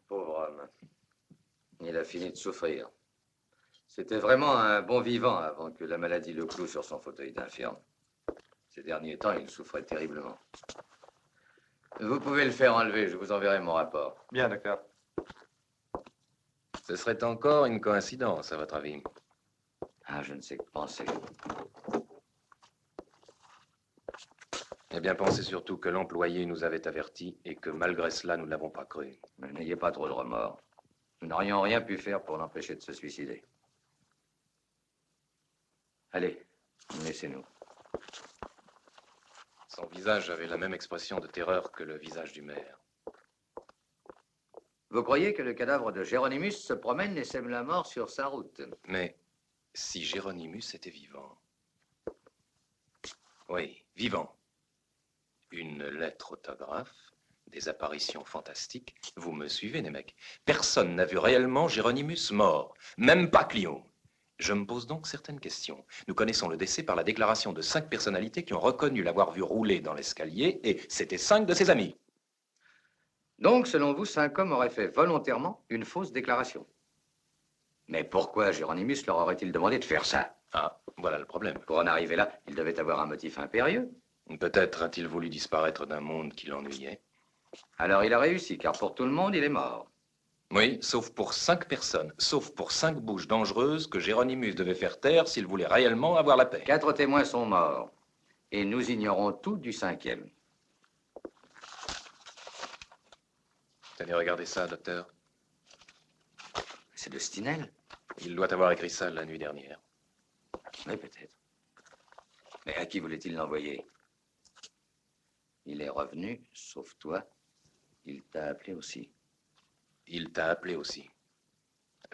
Pauvre homme. Il a fini de souffrir. C'était vraiment un bon vivant avant que la maladie le cloue sur son fauteuil d'infirme. Ces derniers temps, il souffrait terriblement. Vous pouvez le faire enlever, je vous enverrai mon rapport. Bien, d'accord. Ce serait encore une coïncidence, à votre avis? Ah, je ne sais que penser. Eh bien, pensez surtout que l'employé nous avait avertis et que malgré cela, nous ne l'avons pas cru. Mais n'ayez pas trop de remords. Nous n'aurions rien pu faire pour l'empêcher de se suicider. Allez, laissez-nous. Son visage avait la même expression de terreur que le visage du maire. Vous croyez que le cadavre de Géronimus se promène et sème la mort sur sa route? Mais si Géronimus était vivant... Oui, vivant. Une lettre autographe, des apparitions fantastiques. Vous me suivez, les mecs? Personne n'a vu réellement Géronimus mort, même pas Clio. Je me pose donc certaines questions. Nous connaissons le décès par la déclaration de 5 personnalités qui ont reconnu l'avoir vu rouler dans l'escalier, et c'était 5 de ses amis. Donc, selon vous, 5 hommes auraient fait volontairement une fausse déclaration. Mais pourquoi Géronimus leur aurait-il demandé de faire ça? Ah, voilà le problème. Pour en arriver là, il devait avoir un motif impérieux. Peut-être a-t-il voulu disparaître d'un monde qui l'ennuyait. Alors il a réussi, car pour tout le monde, il est mort. Oui, sauf pour 5 personnes, sauf pour 5 bouches dangereuses que Géronimus devait faire taire s'il voulait réellement avoir la paix. 4 témoins sont morts, et nous ignorons tout du 5e. Tenez, regardez ça, docteur. C'est de Stinel? Il doit avoir écrit ça la nuit dernière. Oui, peut-être. Mais à qui voulait-il l'envoyer? Il est revenu, sauf toi. Il t'a appelé aussi. Il t'a appelé aussi.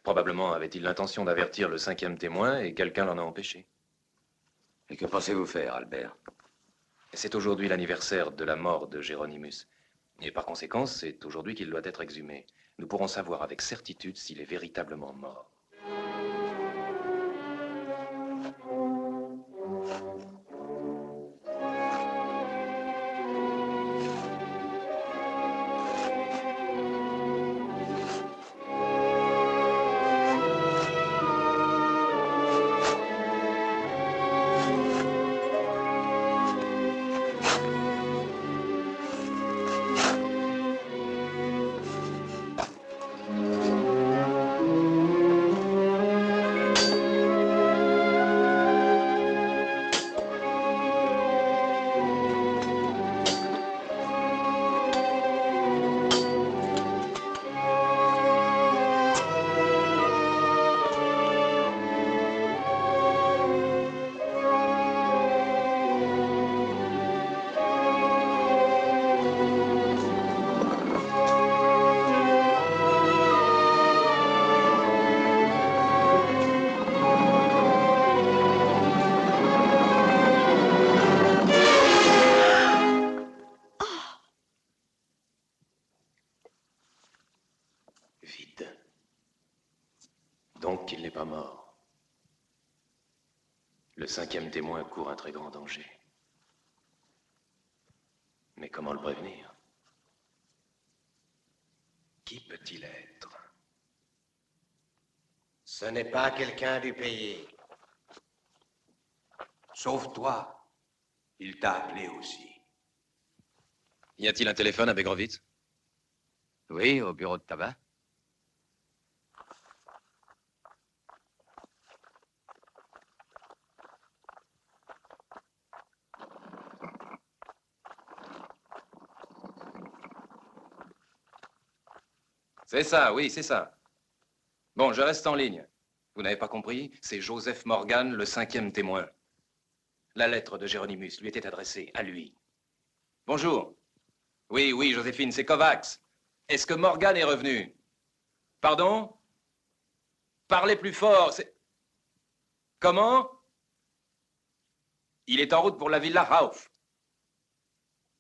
Probablement avait-il l'intention d'avertir le 5e témoin et quelqu'un l'en a empêché. Et que pensez-vous faire, Albert? C'est aujourd'hui l'anniversaire de la mort de Géronimus. Et par conséquent, c'est aujourd'hui qu'il doit être exhumé. Nous pourrons savoir avec certitude s'il est véritablement mort. Vide. Donc il n'est pas mort. Le 5e témoin court un très grand danger. Mais comment le prévenir? Qui peut-il être? Ce n'est pas quelqu'un du pays. Sauf toi. Il t'a appelé aussi. Y a-t-il un téléphone à Begrovitz? Oui, au bureau de tabac. C'est ça, oui, c'est ça. Bon, je reste en ligne. Vous n'avez pas compris? C'est Joseph Morgan, le 5e témoin. La lettre de Géronimus lui était adressée à lui. Bonjour. Oui, oui, Joséphine, c'est Kovacs. Est-ce que Morgan est revenu? Pardon? Parlez plus fort, c'est... Comment? Il est en route pour la Villa Rauf.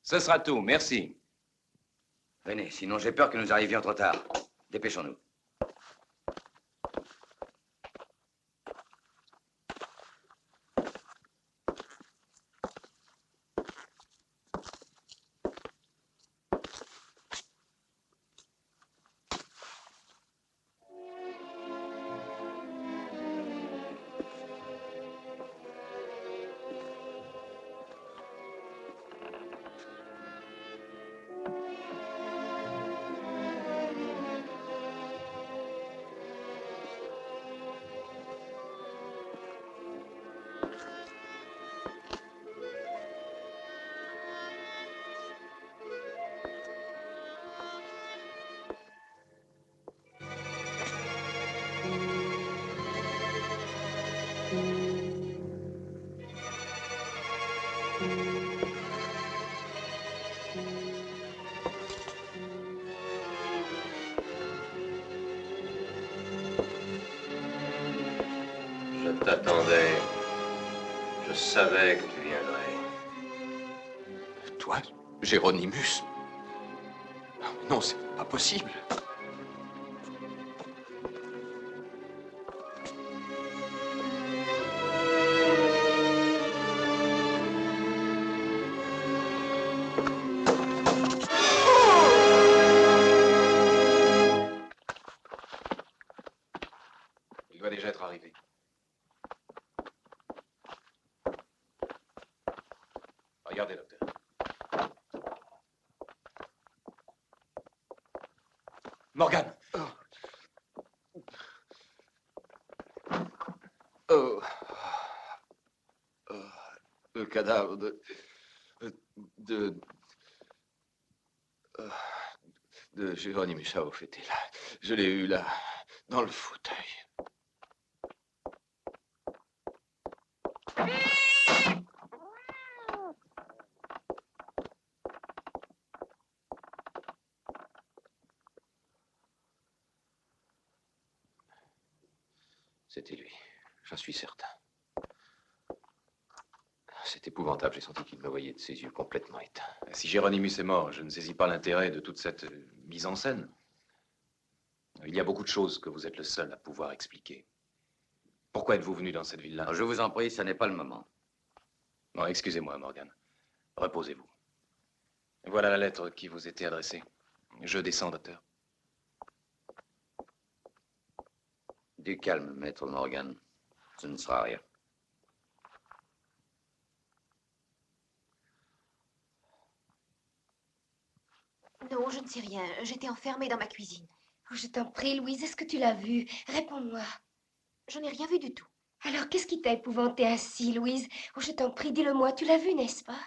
Ce sera tout, merci. Venez, sinon j'ai peur que nous arrivions trop tard. Dépêchons-nous. Je t'attendais. Je savais que tu viendrais. Toi, Géronimus? Non, c'est pas possible. Il doit déjà être arrivé. Regardez, docteur. Morgan! Oh. Le cadavre de... de Géronimus Sauf était là. Je l'ai eu là, dans le fauteuil. C'était lui, j'en suis certain. C'est épouvantable, j'ai senti qu'il me voyait de ses yeux complètement éteints. Si Géronimus est mort, je ne saisis pas l'intérêt de toute cette mise en scène. Il y a beaucoup de choses que vous êtes le seul à pouvoir expliquer. Pourquoi êtes-vous venu dans cette ville-là? Je vous en prie, ce n'est pas le moment. Non, excusez-moi, Morgan. Reposez-vous. Voilà la lettre qui vous était adressée. Je descends, docteur. Du calme, maître Morgan. Ce ne sera rien. Non, je ne sais rien. J'étais enfermée dans ma cuisine. Oh, je t'en prie, Louise, est-ce que tu l'as vu? Réponds-moi. Je n'ai rien vu du tout. Alors, qu'est-ce qui t'a épouvantée ainsi, Louise? Oh, je t'en prie, dis-le-moi, tu l'as vu, n'est-ce pas?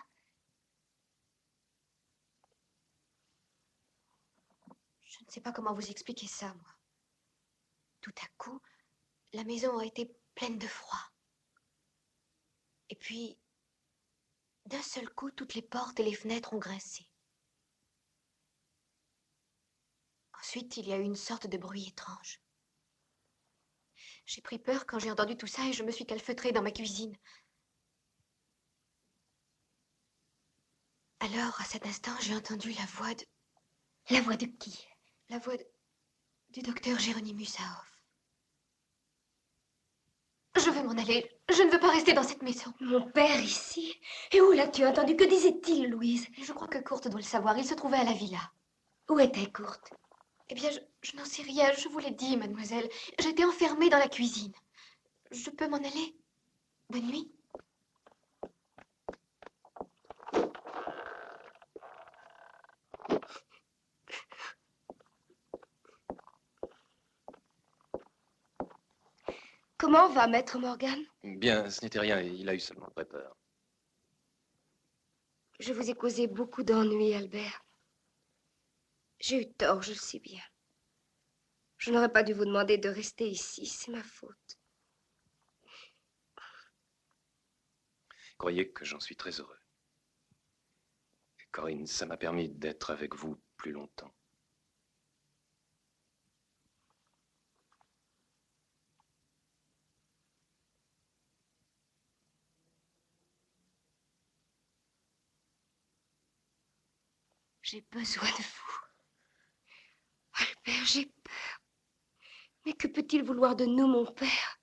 Je ne sais pas comment vous expliquer ça, moi. Tout à coup, la maison a été pleine de froid. Et puis, d'un seul coup, toutes les portes et les fenêtres ont grincé. Ensuite, il y a eu une sorte de bruit étrange. J'ai pris peur quand j'ai entendu tout ça et je me suis calfeutrée dans ma cuisine. Alors, à cet instant, j'ai entendu la voix de... La voix de qui? La voix du docteur Géronimus Sauf. Je veux m'en aller. Je ne veux pas rester dans cette maison. Mon père ici? Et où l'as-tu entendu? Que disait-il, Louise? Je crois que Kurt doit le savoir. Il se trouvait à la villa. Où était Kurt? Eh bien, je n'en sais rien. Je vous l'ai dit, mademoiselle. J'étais enfermée dans la cuisine. Je peux m'en aller? Bonne nuit. Comment va, maître Morgan? Bien, ce n'était rien. Il a eu seulement très peur. Je vous ai causé beaucoup d'ennuis, Albert. J'ai eu tort, je le sais bien. Je n'aurais pas dû vous demander de rester ici, c'est ma faute. Croyez que j'en suis très heureux. Corinne, ça m'a permis d'être avec vous plus longtemps. J'ai besoin de vous. Albert, j'ai peur. Mais que peut-il vouloir de nous, mon père?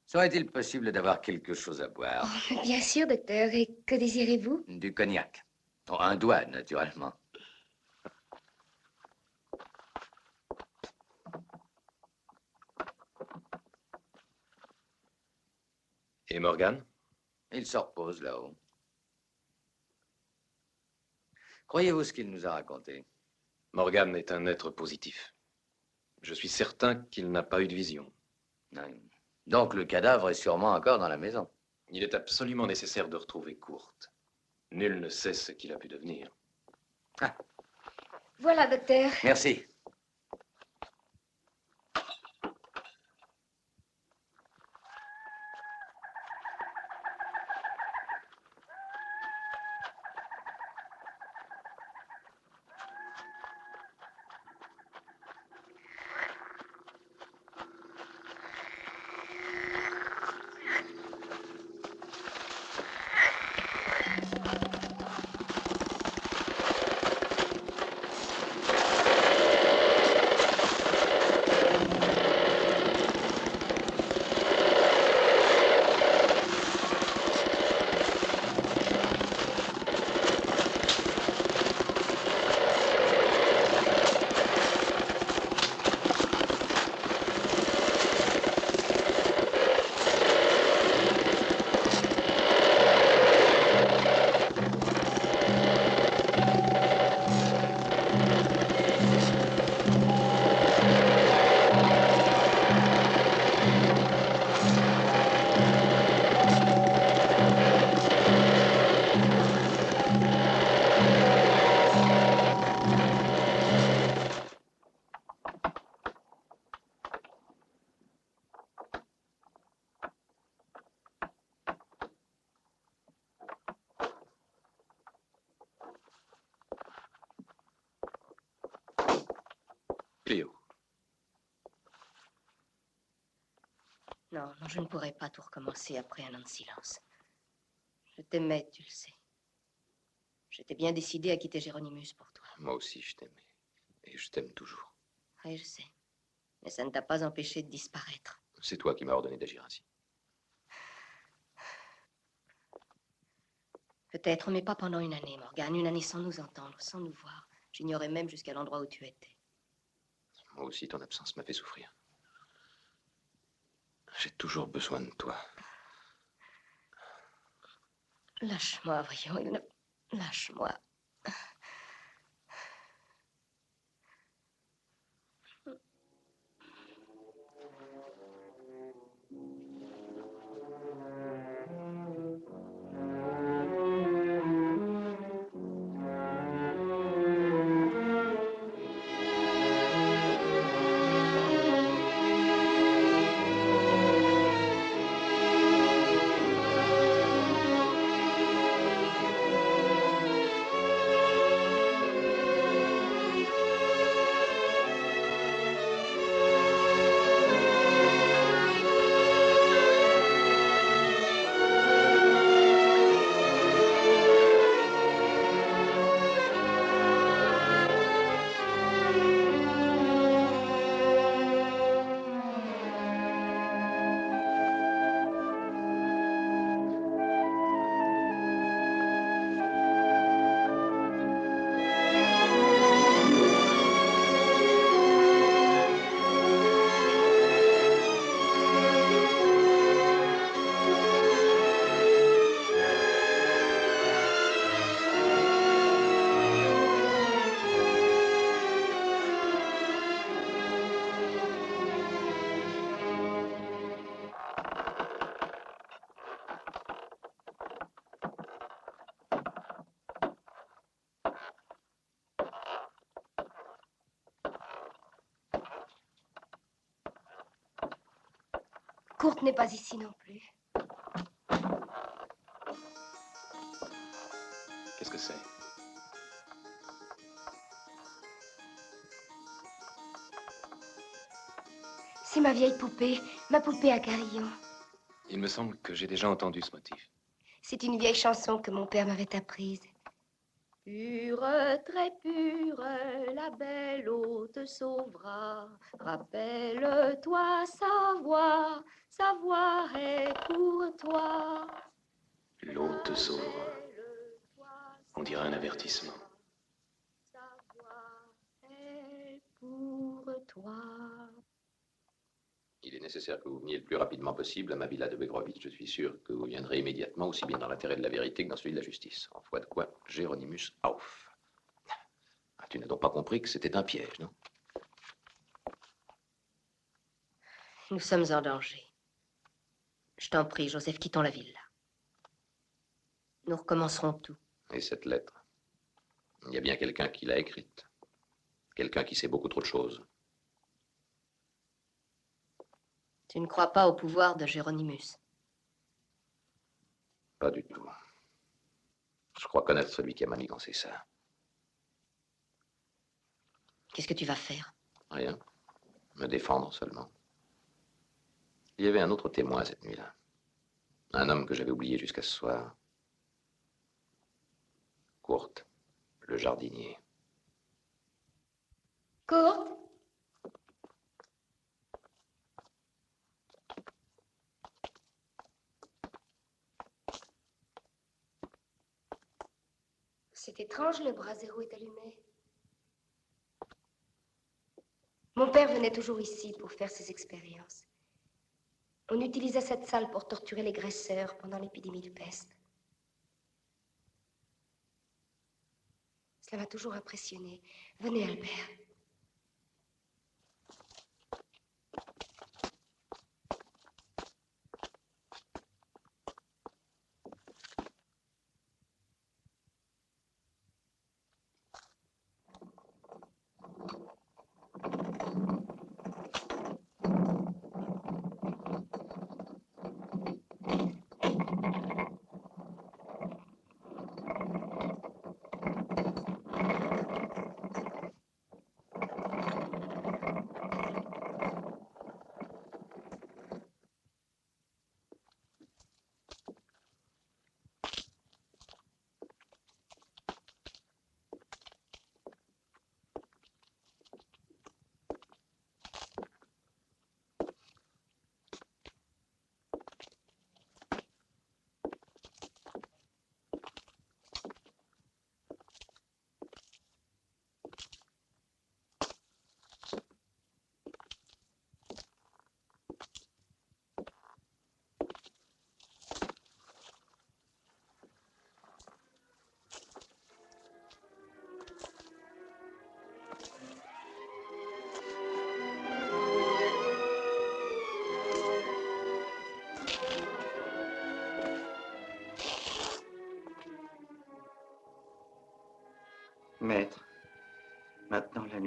Serait-il possible d'avoir quelque chose à boire? Oh, mais bien sûr, docteur. Et que désirez-vous? Du cognac. Oh, un doigt, naturellement. Et Morgan? Il se repose là-haut. Croyez-vous ce qu'il nous a raconté? Morgan est un être positif. Je suis certain qu'il n'a pas eu de vision. Non. Donc le cadavre est sûrement encore dans la maison. Il est absolument nécessaire de retrouver Kurt. Nul ne sait ce qu'il a pu devenir. Ah. Voilà, docteur. Merci. Non, non, je ne pourrais pas tout recommencer après un an de silence. Je t'aimais, tu le sais. J'étais bien décidée à quitter Géronimus pour toi. Moi aussi, je t'aimais. Et je t'aime toujours. Oui, je sais. Mais ça ne t'a pas empêché de disparaître. C'est toi qui m'as ordonné d'agir ainsi. Peut-être, mais pas pendant une année, Morgane. Une année sans nous entendre, sans nous voir. J'ignorais même jusqu'à l'endroit où tu étais. Moi aussi, ton absence m'a fait souffrir. J'ai toujours besoin de toi. Lâche-moi, voyons. Lâche-moi. Kurt n'est pas ici non plus. Qu'est-ce que c'est? C'est ma vieille poupée, ma poupée à carillon. Il me semble que j'ai déjà entendu ce motif. C'est une vieille chanson que mon père m'avait apprise. Pure, très pure, la belle eau te sauvera. Rappelle-toi sa voix est pour toi. L'eau te sauvera. On dirait un avertissement. Sa voix est pour toi. Il est nécessaire que vous veniez le plus rapidement possible à ma villa de Begrovitch. Je suis sûr que vous viendrez immédiatement, aussi bien dans l'intérêt de la vérité que dans celui de la justice. En foi de quoi, Géronimus Auf. Ah, tu n'as donc pas compris que c'était un piège, non? Nous sommes en danger. Je t'en prie, Joseph, quittons la villa. Nous recommencerons tout. Et cette lettre? Il y a bien quelqu'un qui l'a écrite. Quelqu'un qui sait beaucoup trop de choses. Tu ne crois pas au pouvoir de Géronimus? Pas du tout. Je crois connaître celui qui a manigancé ça. Qu'est-ce que tu vas faire? Rien. Me défendre seulement. Il y avait un autre témoin cette nuit-là. Un homme que j'avais oublié jusqu'à ce soir. Kurt, le jardinier. Kurt? C'est étrange, le brasero est allumé. Mon père venait toujours ici pour faire ses expériences. On utilisait cette salle pour torturer les graisseurs pendant l'épidémie de peste. Cela m'a toujours impressionné. Venez, Albert.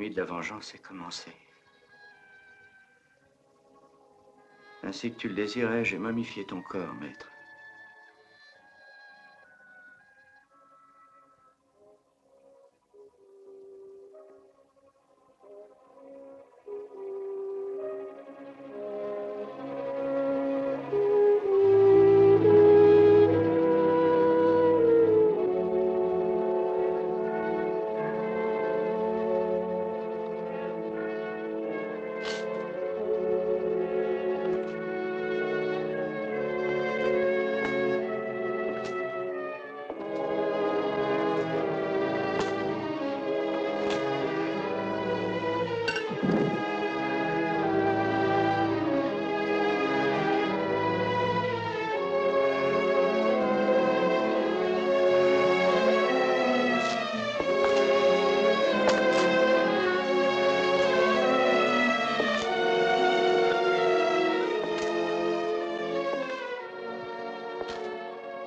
nuit de la vengeance est commencée. Ainsi que tu le désirais, j'ai momifié ton corps, maître.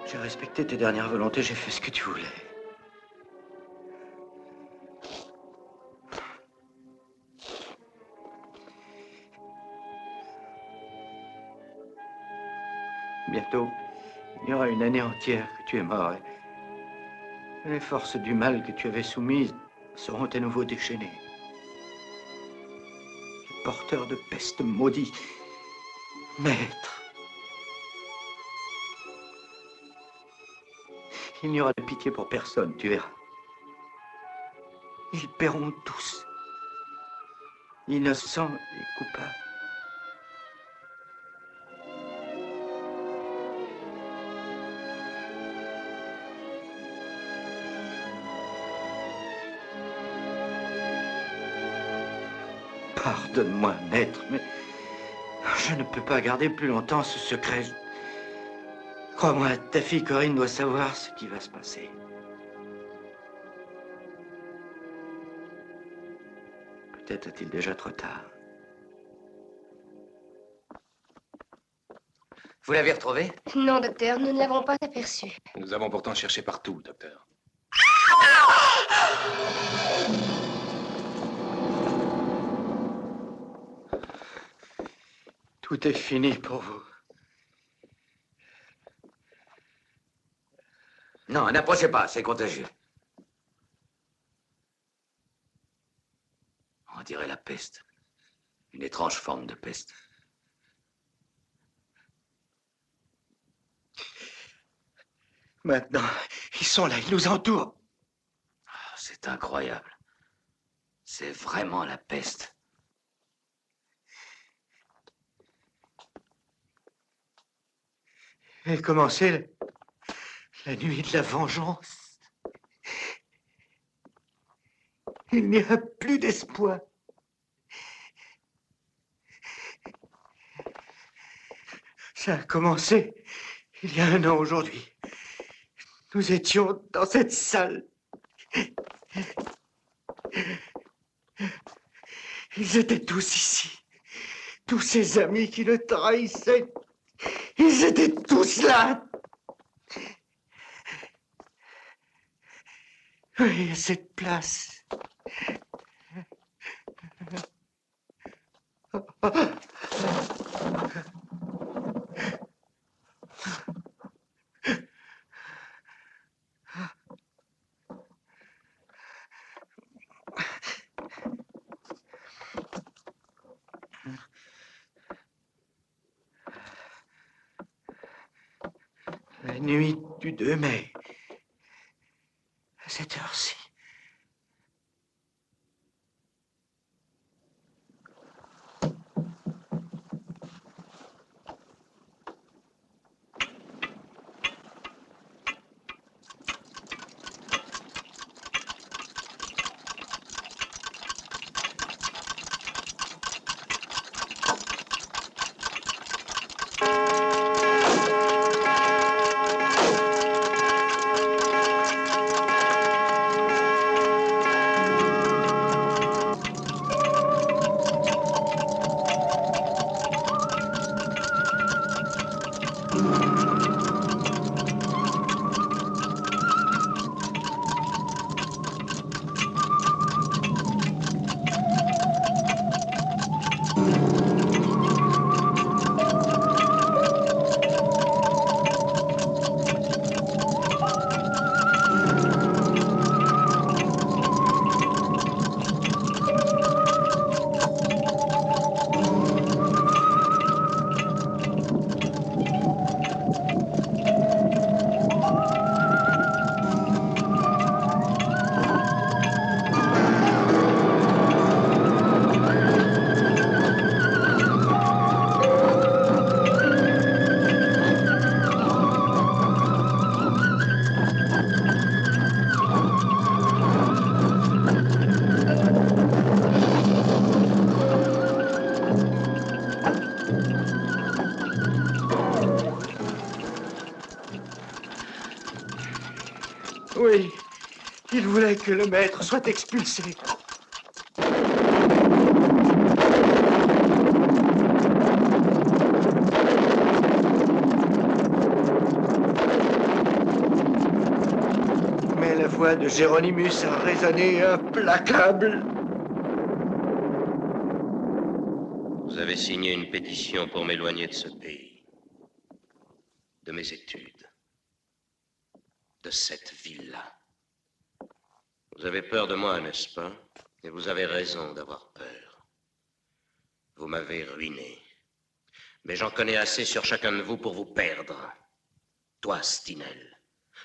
J'ai respecté tes dernières volontés, j'ai fait ce que tu voulais. Bientôt, il y aura une année entière que tu es mort. Et les forces du mal que tu avais soumises seront à nouveau déchaînées. Les porteurs de peste maudits. Maître. Il n'y aura de pitié pour personne, tu verras. Ils paieront tous. Innocents et coupables. Pardonne-moi, maître, mais je ne peux pas garder plus longtemps ce secret. Crois-moi, ta fille Corinne doit savoir ce qui va se passer. Peut-être est-il déjà trop tard. Vous l'avez retrouvé? Non, docteur, nous ne l'avons pas aperçu. Nous avons pourtant cherché partout, docteur. Tout est fini pour vous. Non, n'approchez pas, c'est contagieux. On dirait la peste. Une étrange forme de peste. Maintenant, ils sont là, ils nous entourent. C'est incroyable. C'est vraiment la peste. Et commencer la nuit de la vengeance. Il n'y a plus d'espoir. Ça a commencé il y a 1 an aujourd'hui. Nous étions dans cette salle. Ils étaient tous ici. Tous ces amis qui le trahissaient. Ils étaient tous là. Oui, à cette place. La nuit du 2 mai, à cette heure-ci. Oui, il voulait que le maître soit expulsé. Mais la voix de Géronimus a résonné implacable. Vous avez signé une pétition pour m'éloigner de ce pays, de mes études, de cette ville-là. Vous avez peur de moi, n'est-ce pas? Et vous avez raison d'avoir peur. Vous m'avez ruiné. Mais j'en connais assez sur chacun de vous pour vous perdre. Toi, Stinel,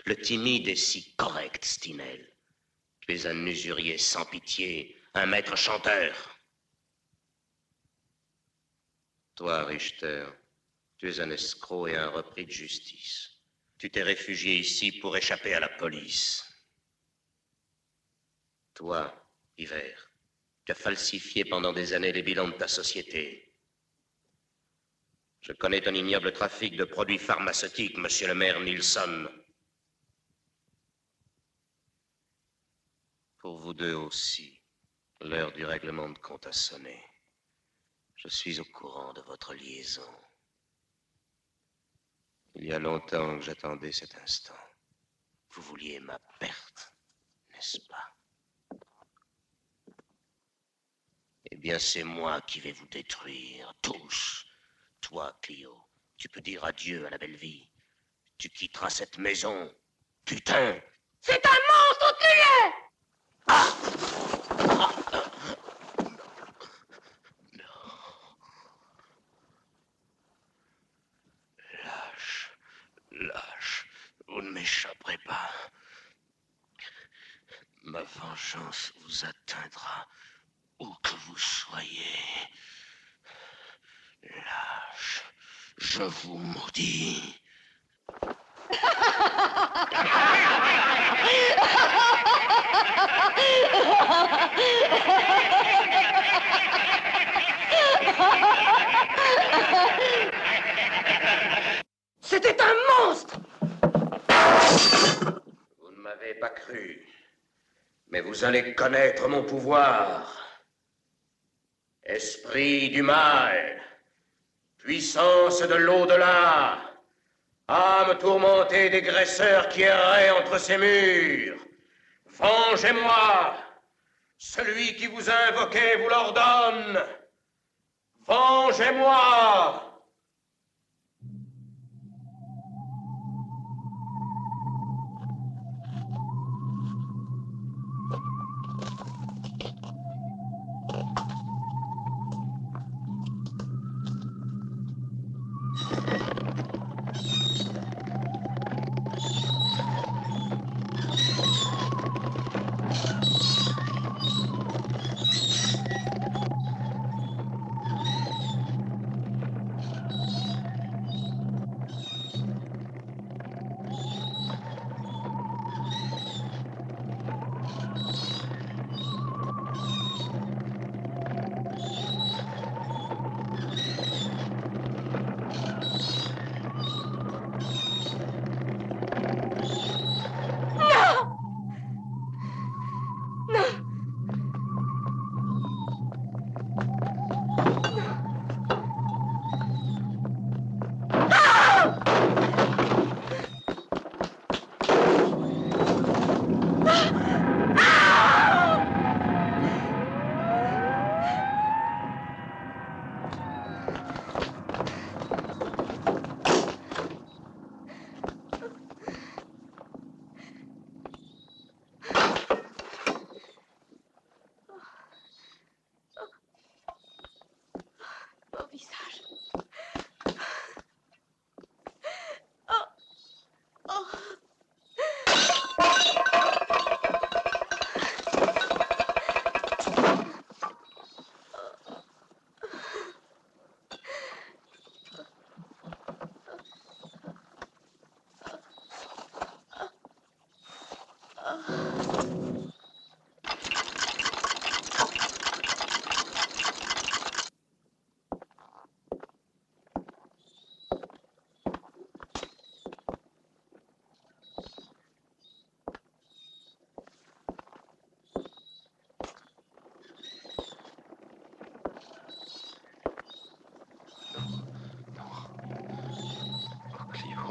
le timide et si correct Stinel. Tu es un usurier sans pitié, un maître chanteur. Toi, Richter, tu es un escroc et un repris de justice. Tu t'es réfugié ici pour échapper à la police. Toi, Hiver, tu as falsifié pendant des années les bilans de ta société. Je connais ton ignoble trafic de produits pharmaceutiques, monsieur le maire Nilsson. Pour vous deux aussi, l'heure du règlement de compte a sonné. Je suis au courant de votre liaison. Il y a longtemps que j'attendais cet instant. Vous vouliez ma perte, n'est-ce pas? Eh bien, c'est moi qui vais vous détruire, tous. Toi, Clio, tu peux dire adieu à la belle vie. Tu quitteras cette maison. Putain! C'est un monstre, tuez-le! Lâche, vous ne m'échapperez pas. Ma vengeance vous atteindra où que vous soyez. Lâche, je vous maudis. C'était un monstre! Vous ne m'avez pas cru, mais vous allez connaître mon pouvoir. Esprit du mal, puissance de l'au-delà, âme tourmentée des graisseurs qui erraient entre ces murs. Vengez-moi, celui qui vous a invoqué vous l'ordonne. Vengez-moi!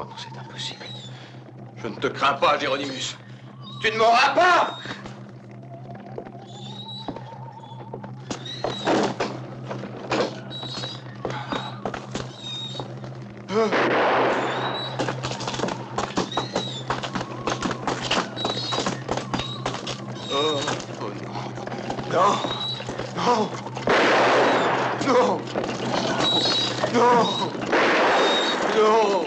Oh non, c'est impossible. Je ne te crains pas, Géronimus. Tu ne m'auras pas! Oh non. Non. Non. Non. Non. Non. Non. Non.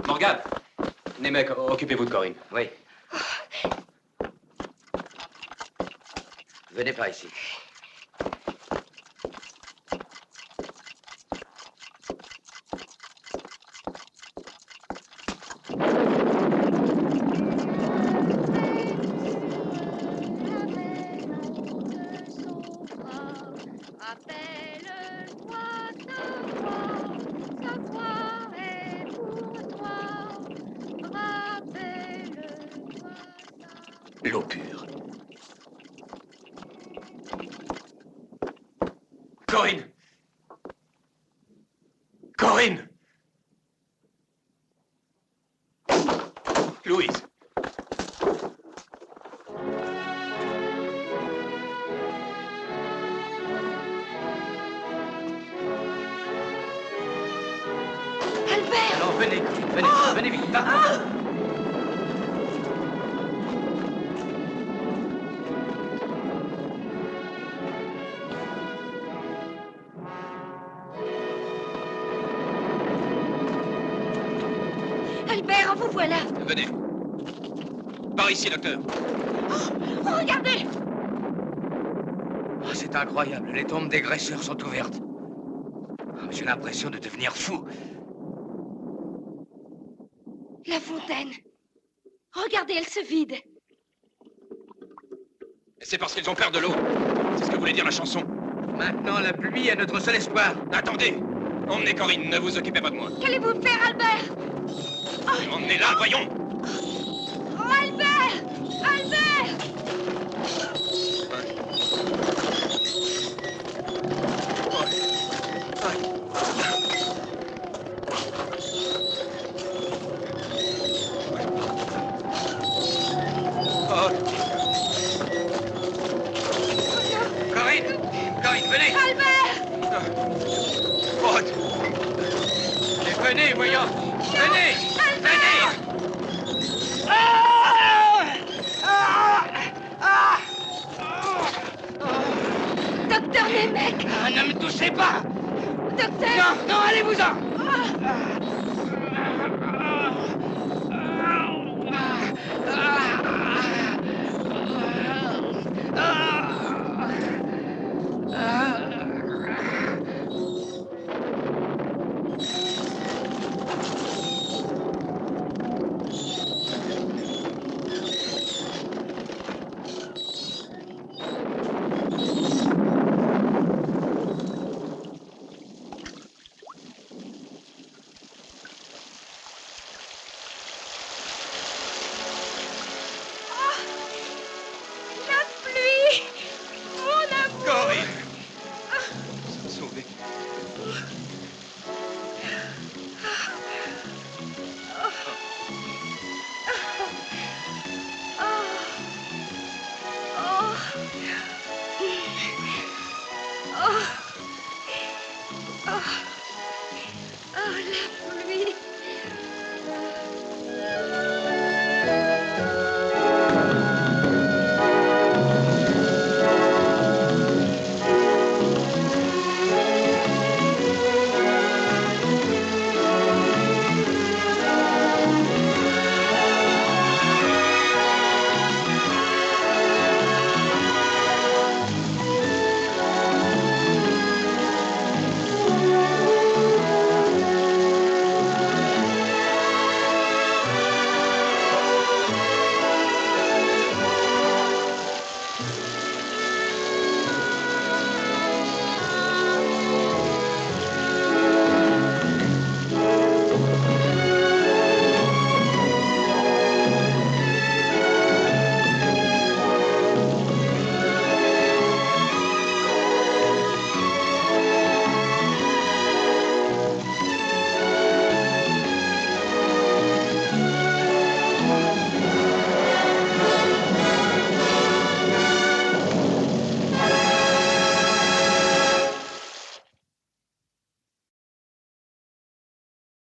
Morgane! Nemec, occupez-vous de Corinne. Oui. Venez par ici. L'eau pure. Corinne! Corinne! Louise! Albert! Non, venez, venez, venez vite. Albert, vous voilà! Venez. Par ici, docteur. Oh, regardez! Oh, c'est incroyable. Les tombes des graisseurs sont ouvertes. J'ai l'impression de devenir fou. La fontaine. Regardez, elle se vide. C'est parce qu'ils ont peur de l'eau. C'est ce que voulait dire la chanson. Maintenant, la pluie est notre seul espoir. Attendez. Emmenez Corinne, ne vous occupez pas de moi. Qu'allez-vous faire, Albert? Emmenez-la, voyons. Albert! Albert! Corinne! Corinne, venez! Albert! Rod! Venez, voyons! Venez! Venez! Docteur Nemec! Ne me touchez pas! Docteur! Non, non, allez-vous-en! La pluie! Mon amour! Corinne! Sauvé. La pluie!